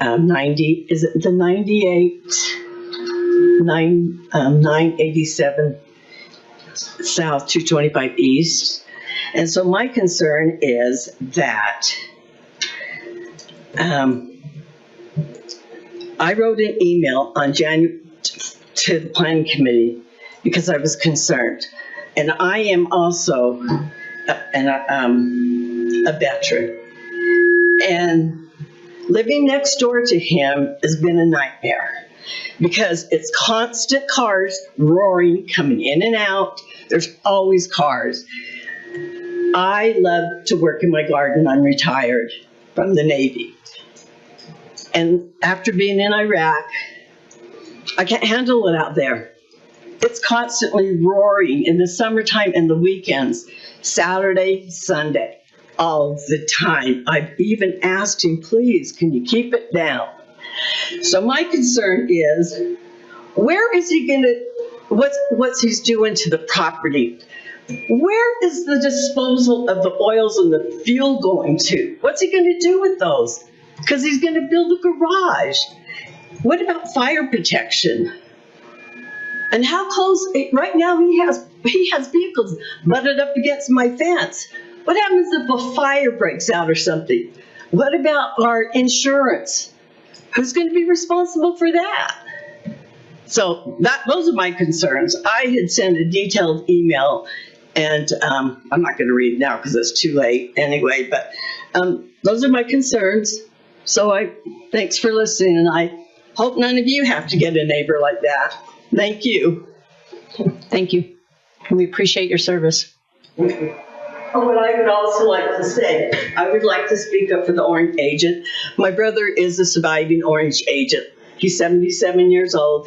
Speaker 15: 987 South 225 East. And so my concern is that I wrote an email on January to the Planning Committee because I was concerned. And I am also a veteran. And living next door to him has been a nightmare because it's constant cars roaring, coming in and out. There's always cars. I love to work in my garden. I'm retired from the Navy. And after being in Iraq, I can't handle it out there. It's constantly roaring in the summertime and the weekends, Saturday, Sunday, all the time. I've even asked him, please, can you keep it down? So my concern is, where is he going to, what's he's doing to the property? Where is the disposal of the oils and the fuel going to? What's he going to do with those? Because he's going to build a garage. What about fire protection? And how close, right now he has vehicles butted up against my fence. What happens if a fire breaks out or something? What about our insurance? Who's going to be responsible for that? So those are my concerns. I had sent a detailed email, and I'm not going to read it now because it's too late anyway, but those are my concerns. So thanks for listening, and I hope none of you have to get a neighbor like that. Thank you.
Speaker 1: Thank you. We appreciate your service.
Speaker 15: What I would also like to say, I would like to speak up for the orange agent. My brother is a surviving orange agent. He's 77 years old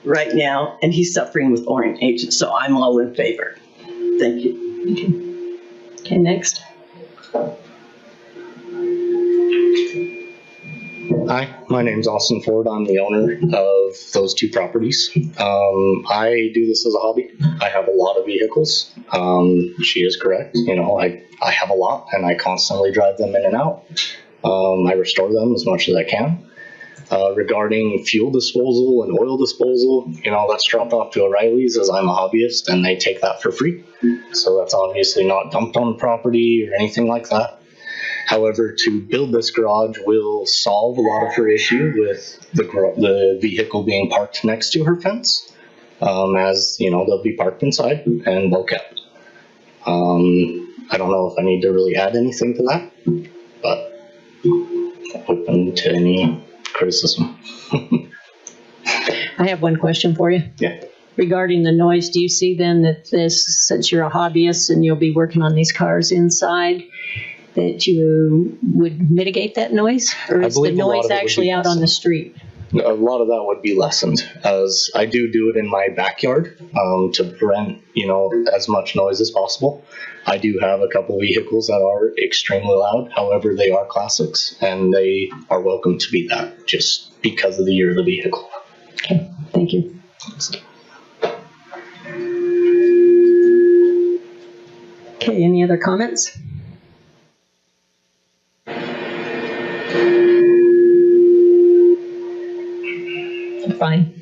Speaker 15: right now, and he's suffering with orange agent, so I'm all in favor. Thank you.
Speaker 1: Okay, next.
Speaker 2: Hi, my name's Austin Ford. I'm the owner of those two properties. I do this as a hobby. I have a lot of vehicles. She is correct. You know, I have a lot and I constantly drive them in and out. I restore them as much as I can. Regarding fuel disposal and oil disposal, you know, that's dropped off to O'Reilly's as I'm a hobbyist and they take that for free. So that's obviously not dumped on the property or anything like that. However, to build this garage will solve a lot of her issue with the vehicle being parked next to her fence, as you know, they'll be parked inside and well kept. I don't know if I need to really add anything to that, but open to any criticism.
Speaker 1: I have one question for you.
Speaker 2: Yeah.
Speaker 1: Regarding the noise, do you see then that this, since you're a hobbyist and you'll be working on these cars inside, that you would mitigate that noise? Or is the noise actually out on the street?
Speaker 2: A lot of that would be lessened, as I do it in my backyard to prevent, you know, as much noise as possible. I do have a couple vehicles that are extremely loud. However, they are classics and they are welcome to be that just because of the year of the vehicle.
Speaker 1: Okay, thank you. Okay, any other comments? Fine.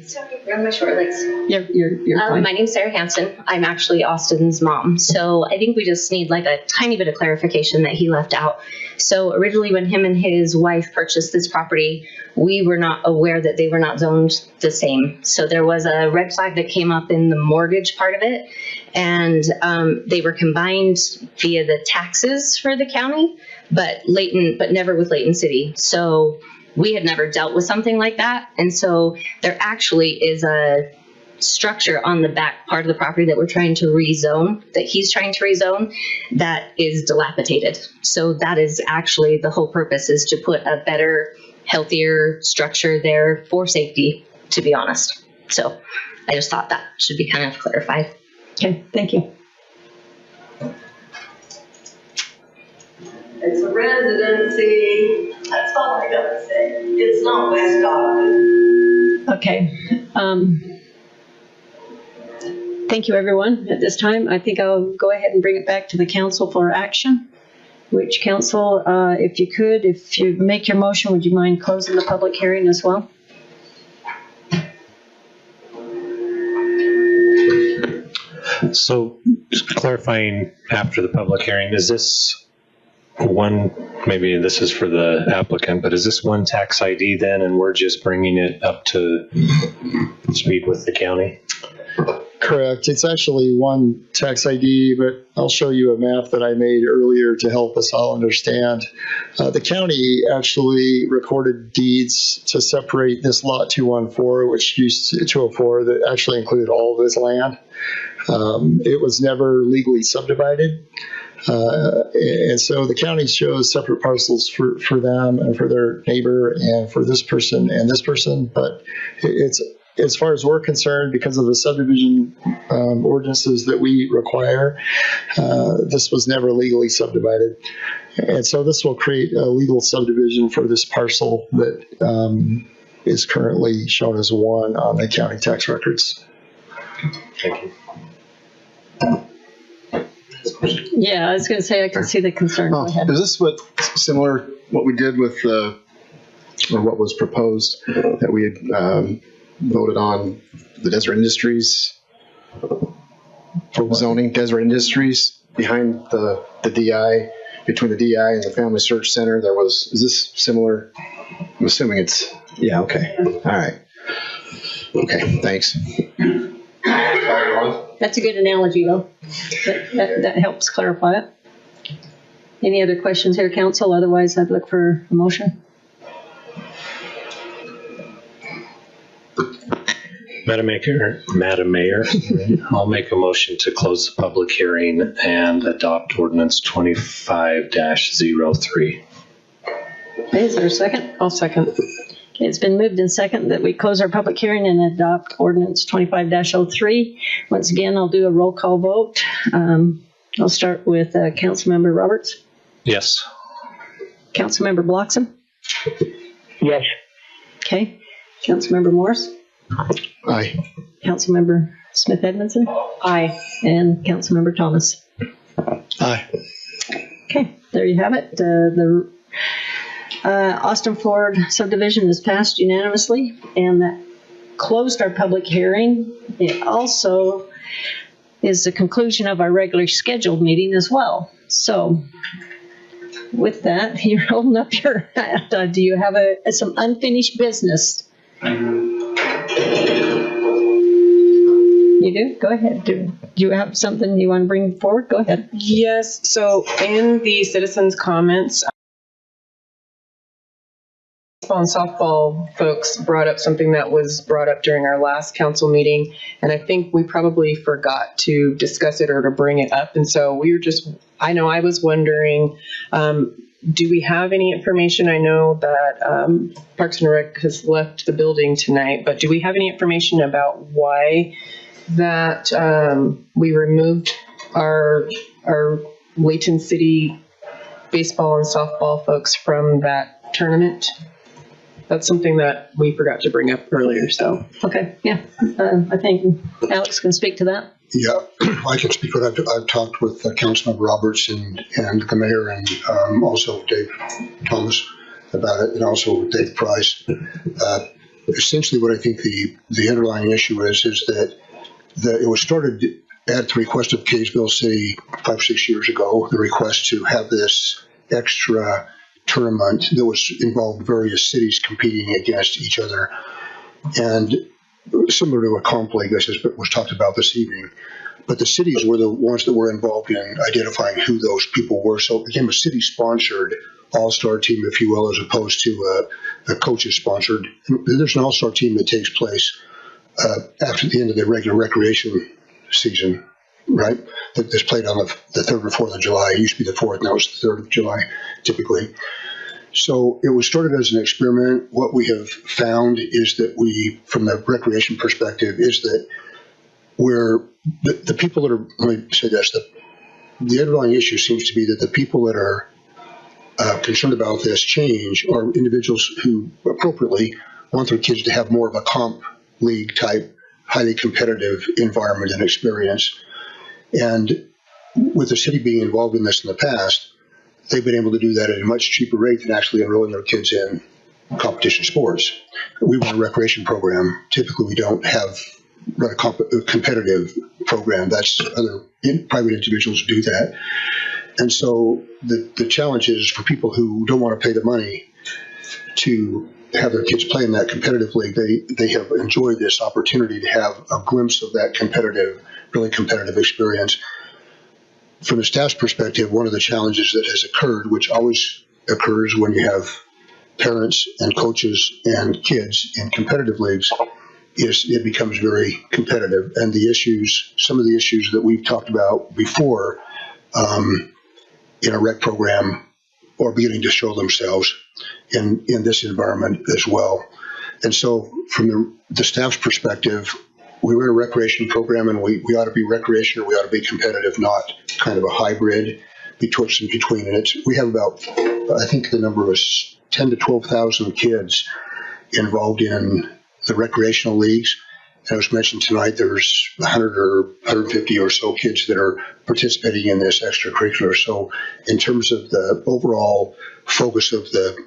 Speaker 16: Run my short legs.
Speaker 1: You're fine.
Speaker 16: My name's Sarah Hansen. I'm actually Austin's mom. So I think we just need like a tiny bit of clarification that he left out. So originally when him and his wife purchased this property, we were not aware that they were not zoned the same. So there was a red flag that came up in the mortgage part of it. And they were combined via the taxes for the county, but never with Layton City. So we had never dealt with something like that. And so there actually is a structure on the back part of the property that we're trying to rezone, that he's trying to rezone, that is dilapidated. So that is actually the whole purpose, is to put a better, healthier structure there for safety, to be honest. So I just thought that should be kind of clarified.
Speaker 1: Okay, thank you.
Speaker 15: It's a residency. That's all I gotta say. It's not West Ogden.
Speaker 1: Okay. Thank you, everyone. At this time, I think I'll go ahead and bring it back to the council for action. Which council, if you make your motion, would you mind closing the public hearing as well?
Speaker 7: So, just clarifying after the public hearing, is this one, maybe this is for the applicant, but is this one tax ID then, and we're just bringing it up to speed with the county?
Speaker 20: Correct. It's actually one tax ID, but I'll show you a map that I made earlier to help us all understand. The county actually recorded deeds to separate this lot 214, which used to 204, that actually included all of this land. It was never legally subdivided. And so the county shows separate parcels for them and for their neighbor and for this person and this person. But it's, as far as we're concerned, because of the subdivision ordinances that we require, this was never legally subdivided. And so this will create a legal subdivision for this parcel that is currently shown as one on the county tax records.
Speaker 7: Thank you.
Speaker 1: Yeah, I was going to say I can see the concern. Go ahead.
Speaker 12: Is this similar what we did with or what was proposed that we had voted on the Desert Industries zoning? Desert Industries behind the DI, between the DI and the Family Search Center. Is this similar? I'm assuming it's, yeah, okay. All right. Okay, thanks.
Speaker 1: That's a good analogy, though. That helps clarify it. Any other questions here, council? Otherwise, I'd look for a motion.
Speaker 7: Madam Mayor, I'll make a motion to close the public hearing and adopt ordinance 25-03.
Speaker 1: Okay, is there a second?
Speaker 5: I'll second.
Speaker 1: Okay, it's been moved and second that we close our public hearing and adopt ordinance 25-03. Once again, I'll do a roll call vote. I'll start with Councilmember Roberts.
Speaker 7: Yes.
Speaker 1: Councilmember Bloxham.
Speaker 22: Yes.
Speaker 1: Okay. Councilmember Morris.
Speaker 12: Aye.
Speaker 1: Councilmember Smith Edmondson.
Speaker 5: Aye.
Speaker 1: And Councilmember Thomas.
Speaker 10: Aye.
Speaker 1: Okay, there you have it. The Austin Ford subdivision is passed unanimously, and that closed our public hearing. It also is the conclusion of our regularly scheduled meeting as well. So with that, you're holding up your hand. Do you have some unfinished business? You do? Go ahead. Do you have something you want to bring forward? Go ahead.
Speaker 5: Yes. So in the citizens' comments, baseball and softball folks brought up something that was brought up during our last council meeting, and I think we probably forgot to discuss it or to bring it up. And so we were I know I was wondering, do we have any information? I know that Parks and Rec has left the building tonight, but do we have any information about why that we removed our Layton City baseball and softball folks from that tournament? That's something that we forgot to bring up earlier. So
Speaker 1: okay, yeah, I think Alex can speak to that.
Speaker 4: Yeah, I can speak for that. I've talked with Councilmember Roberts and the mayor and also Dave Thomas about it, and also with Dave Price. Essentially, what I think the underlying issue is that it was started at the request of Kaysville City 5 or 6 years ago. The request to have this extra tournament that was involved various cities competing against each other, and similar to a comp league, this was talked about this evening. But the cities were the ones that were involved in identifying who those people were. So it became a city-sponsored all-star team, if you will, as opposed to a coaches-sponsored. There's an all-star team that takes place after the end of the regular recreation season, right? That's played on the 3rd or 4th of July. It used to be the 4th, now it's the 3rd of July, typically. So it was started as an experiment. What we have found is that from the recreation perspective, is that the people that are, let me say this, the underlying issue seems to be that the people that are concerned about this change are individuals who appropriately want their kids to have more of a comp league type, highly competitive environment and experience. And with the city being involved in this in the past, they've been able to do that at a much cheaper rate than actually enrolling their kids in competition sports. We run a recreation program. Typically, we don't run a competitive program. That's other private individuals do that. And so the challenge is for people who don't want to pay the money to have their kids play in that competitive league, they have enjoyed this opportunity to have a glimpse of that really competitive experience. From the staff's perspective, one of the challenges that has occurred, which always occurs when you have parents and coaches and kids in competitive leagues, is it becomes very competitive. And some of the issues that we've talked about before in our rec program are beginning to show themselves in this environment as well. And so from the staff's perspective, we run a recreation program, and we ought to be recreation or we ought to be competitive, not kind of a hybrid between. And we have about, I think the number was 10 to 12,000 kids involved in the recreational leagues. And as mentioned tonight, there's 100 or 150 or so kids that are participating in this extracurricular. So in terms of the overall focus of the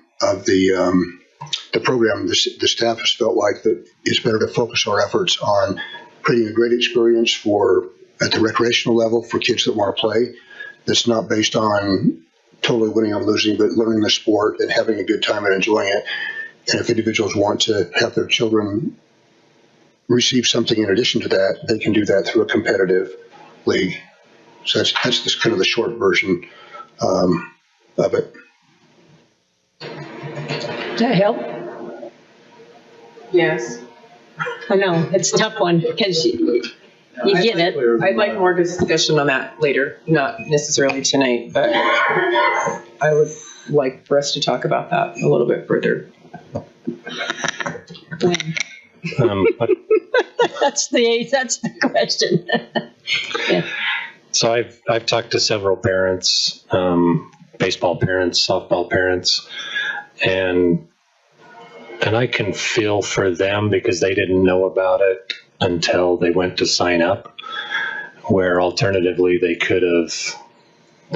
Speaker 4: program, the staff has felt like that it's better to focus our efforts on creating a great experience at the recreational level for kids that want to play. That's not based on totally winning or losing, but learning the sport and having a good time and enjoying it. And if individuals want to have their children receive something in addition to that, they can do that through a competitive league. So that's just kind of the short version of it.
Speaker 1: Does that help?
Speaker 5: yes.
Speaker 1: I know, it's a tough one, because you get it.
Speaker 5: I'd like more discussion on that later, not necessarily tonight, but I would like for us to talk about that a little bit further.
Speaker 1: That's the question. Yeah.
Speaker 7: So I've talked to several parents, baseball parents, softball parents, and I can feel for them because they didn't know about it until they went to sign up, where alternatively they could have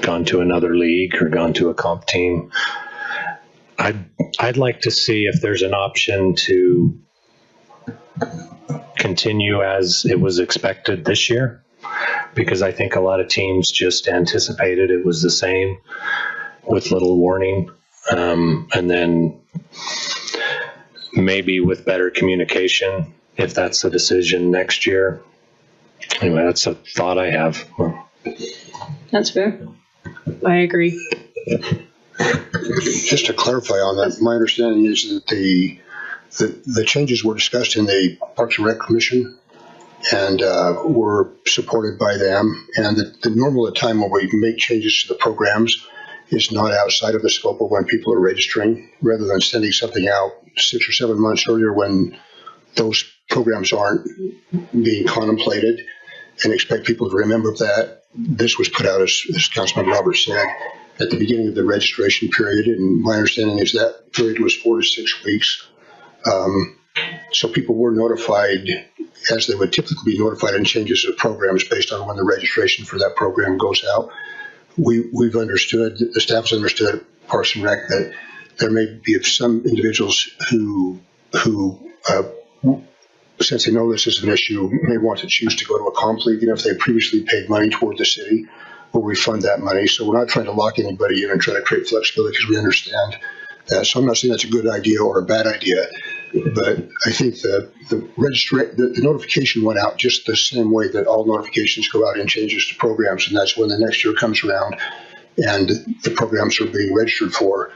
Speaker 7: gone to another league or gone to a comp team. I'd like to see if there's an option to continue as it was expected this year, because I think a lot of teams just anticipated it was the same with little warning. And then maybe with better communication, if that's the decision next year. Anyway, that's a thought I have.
Speaker 1: That's fair.
Speaker 5: I agree.
Speaker 4: Just to clarify on that, my understanding is that the changes were discussed in the Parks and Rec Commission and were supported by them. And the normal time when we make changes to the programs is not outside of the scope of when people are registering, rather than sending something out 6 or 7 months earlier when those programs aren't being contemplated, and expect people to remember that. This was put out, as Councilman Roberts said, at the beginning of the registration period, and my understanding is that period was 4 to 6 weeks. So people were notified, as they would typically be notified in changes to programs based on when the registration for that program goes out. We've understood, the staff has understood at Parks and Rec, that there may be some individuals who since they know this is an issue, may want to choose to go to a comp league, even if they previously paid money toward the city. We'll refund that money. So we're not trying to lock anybody in and try to create flexibility, because we understand that. So I'm not saying that's a good idea or a bad idea, but I think the notification went out just the same way that all notifications go out in changes to programs, and that's when the next year comes around and the programs are being registered for,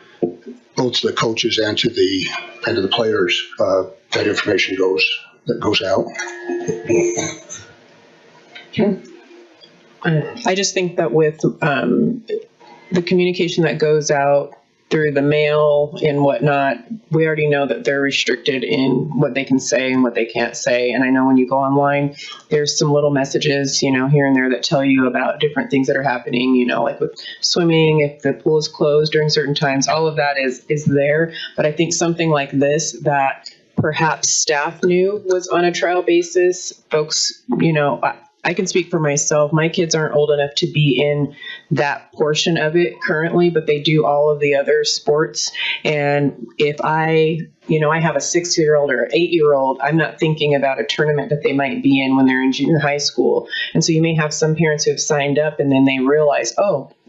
Speaker 4: both to the coaches and to the players. That information goes out.
Speaker 1: Okay.
Speaker 5: I just think that with the communication that goes out through the mail and whatnot, we already know that they're restricted in what they can say and what they can't say. And I know when you go online, there's some little messages, here and there that tell you about different things that are happening, like with swimming, if the pool is closed during certain times, all of that is there. But I think something like this that perhaps staff knew was on a trial basis, folks, I can speak for myself. My kids aren't old enough to be in that portion of it currently, but they do all of the other sports. And if I have a 6-year-old or 8-year-old, I'm not thinking about a tournament that they might be in when they're in junior high school. And so you may have some parents who have signed up and then they realize,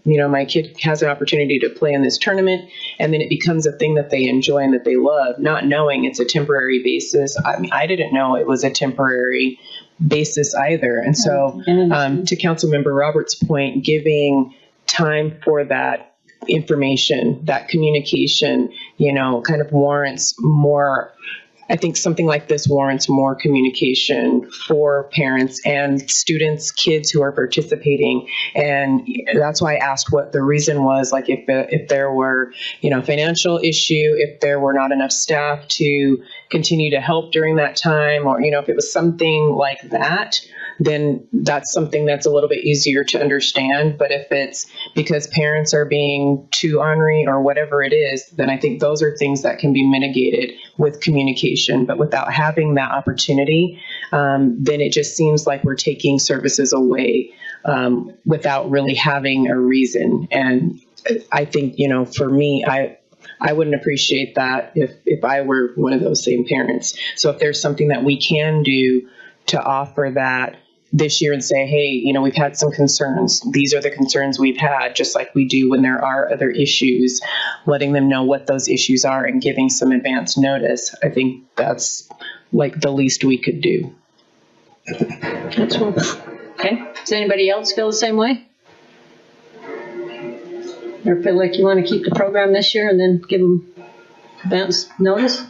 Speaker 5: my kid has an opportunity to play in this tournament, and then it becomes a thing that they enjoy and that they love, not knowing it's a temporary basis. I mean, I didn't know it was a temporary basis either. And so to Councilmember Roberts' point, giving time for that information, that communication, kind of warrants more. I think something like this warrants more communication for parents and students, kids who are participating. And that's why I asked what the reason was, like if there were, financial issue, if there were not enough staff to continue to help during that time, or, if it was something like that, then that's something that's a little bit easier to understand. But if it's because parents are being too ornery or whatever it is, then I think those are things that can be mitigated with communication. But without having that opportunity, then it just seems like we're taking services away without really having a reason. And I think, for me, I wouldn't appreciate that if I were one of those same parents. So if there's something that we can do to offer that this year and say, hey, we've had some concerns. These are the concerns we've had, just like we do when there are other issues, letting them know what those issues are and giving some advance notice. I think that's like the least we could do.
Speaker 1: That's cool. Okay. Does anybody else feel the same way? Or feel like you want to keep the program this year and then give them advance notice?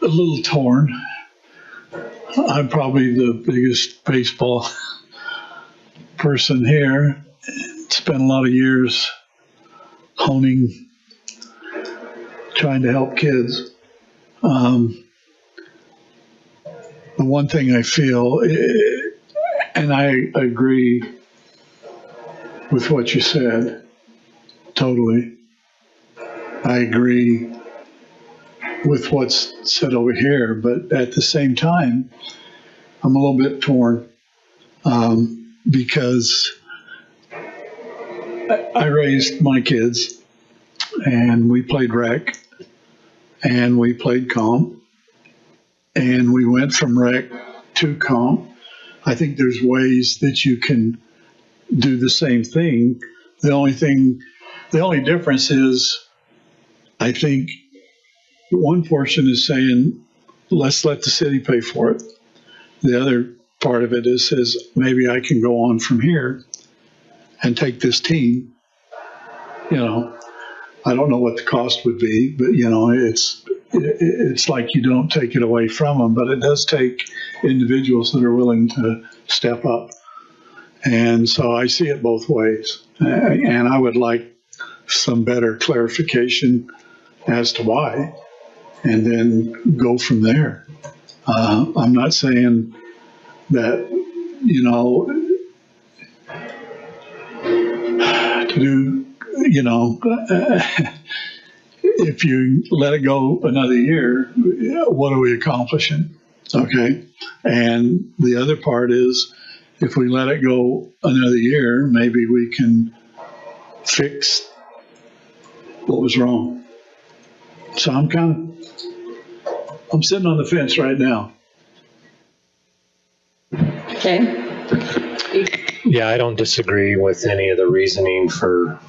Speaker 10: a little torn. I'm probably the biggest baseball person here. Spent a lot of years honing, trying to help kids. The one thing I feel, and I agree with what you said, totally. I agree with what's said over here, but at the same time, I'm a little bit torn because I raised my kids and we played rec and we played comp and we went from rec to comp. I think there's ways that you can do the same thing. The only difference is, I think one portion is saying, let's let the city pay for it. The other part of it is maybe I can go on from here and take this team. You know, I don't know what the cost would be, but you know, it's like you don't take it away from them, but it does take individuals that are willing to step up. And so I see it both ways. And I would like some better clarification as to why, and then go from there. I'm not saying that, you know, to do, you know, if you let it go another year, what are we accomplishing? Okay. And the other part is, if we let it go another year, maybe we can fix what was wrong. So I'm sitting on the fence right now.
Speaker 1: Okay.
Speaker 7: Yeah, I don't disagree with any of the reasoning for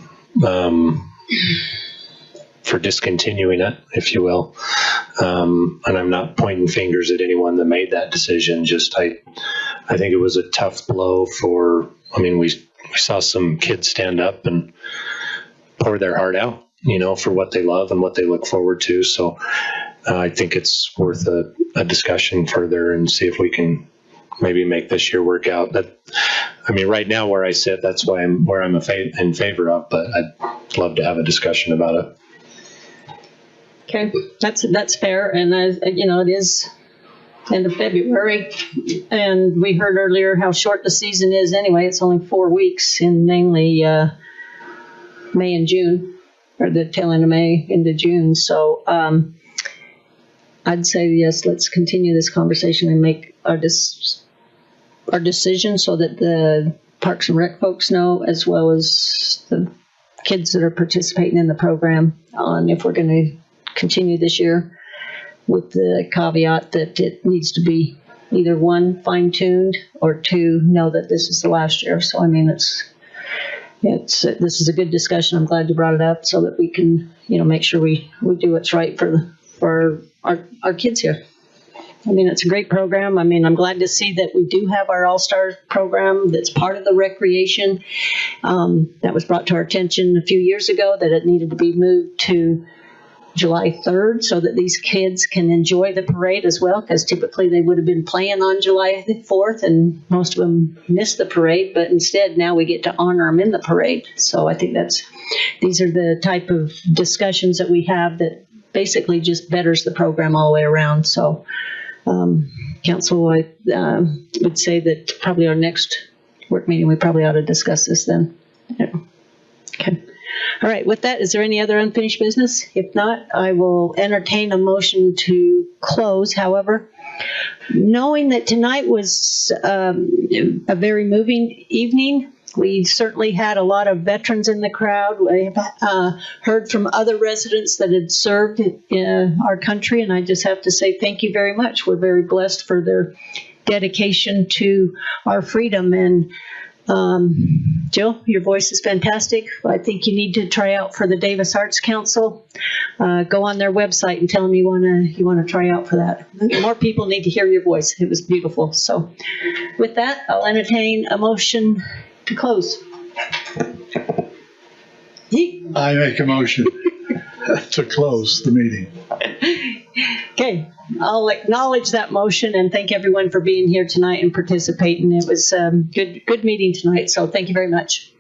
Speaker 7: discontinuing it, if you will. And I'm not pointing fingers at anyone that made that decision. Just I think it was a tough blow for, I mean, we saw some kids stand up and pour their heart out, you know, for what they love and what they look forward to. So I think it's worth a discussion further and see if we can maybe make this year work out. That, I mean, right now where I sit, that's why I'm in favor of, but I'd love to have a discussion about it.
Speaker 1: Okay, that's fair, and you know, it is end of February, and we heard earlier how short the season is anyway. It's only 4 weeks, in mainly May and June, or the tail end of May into June. So I'd say yes, let's continue this conversation and make our decision so that the Parks and Rec folks know, as well as the kids that are participating in the program, on if we're going to continue this year, with the caveat that it needs to be either one, fine-tuned, or two, know that this is the last year. So I mean, this is a good discussion. I'm glad you brought it up so that we can, you know, make sure we do what's right for our kids here. I mean, it's a great program. I mean, I'm glad to see that we do have our All-Star program that's part of the recreation. That was brought to our attention a few years ago, that it needed to be moved to July 3rd so that these kids can enjoy the parade as well, because typically they would have been playing on July 4th and most of them missed the parade, but instead now we get to honor them in the parade. So I think these are the type of discussions that we have that basically just betters the program all the way around. So Council, I would say that probably our next work meeting, we probably ought to discuss this then. Yeah. Okay. All right, with that, is there any other unfinished business? If not, I will entertain a motion to close. However, knowing that tonight was a very moving evening, we certainly had a lot of veterans in the crowd. We heard from other residents that had served in our country, and I just have to say thank you very much. We're very blessed for their dedication to our freedom. And Jill, your voice is fantastic. I think you need to try out for the Davis Arts Council. Go on their website and tell them you want to try out for that. More people need to hear your voice. It was beautiful. So with that, I'll entertain a motion to close.
Speaker 10: I make a motion to close the meeting.
Speaker 1: Okay, I'll acknowledge that motion and thank everyone for being here tonight and participating. It was good meeting tonight, so thank you very much.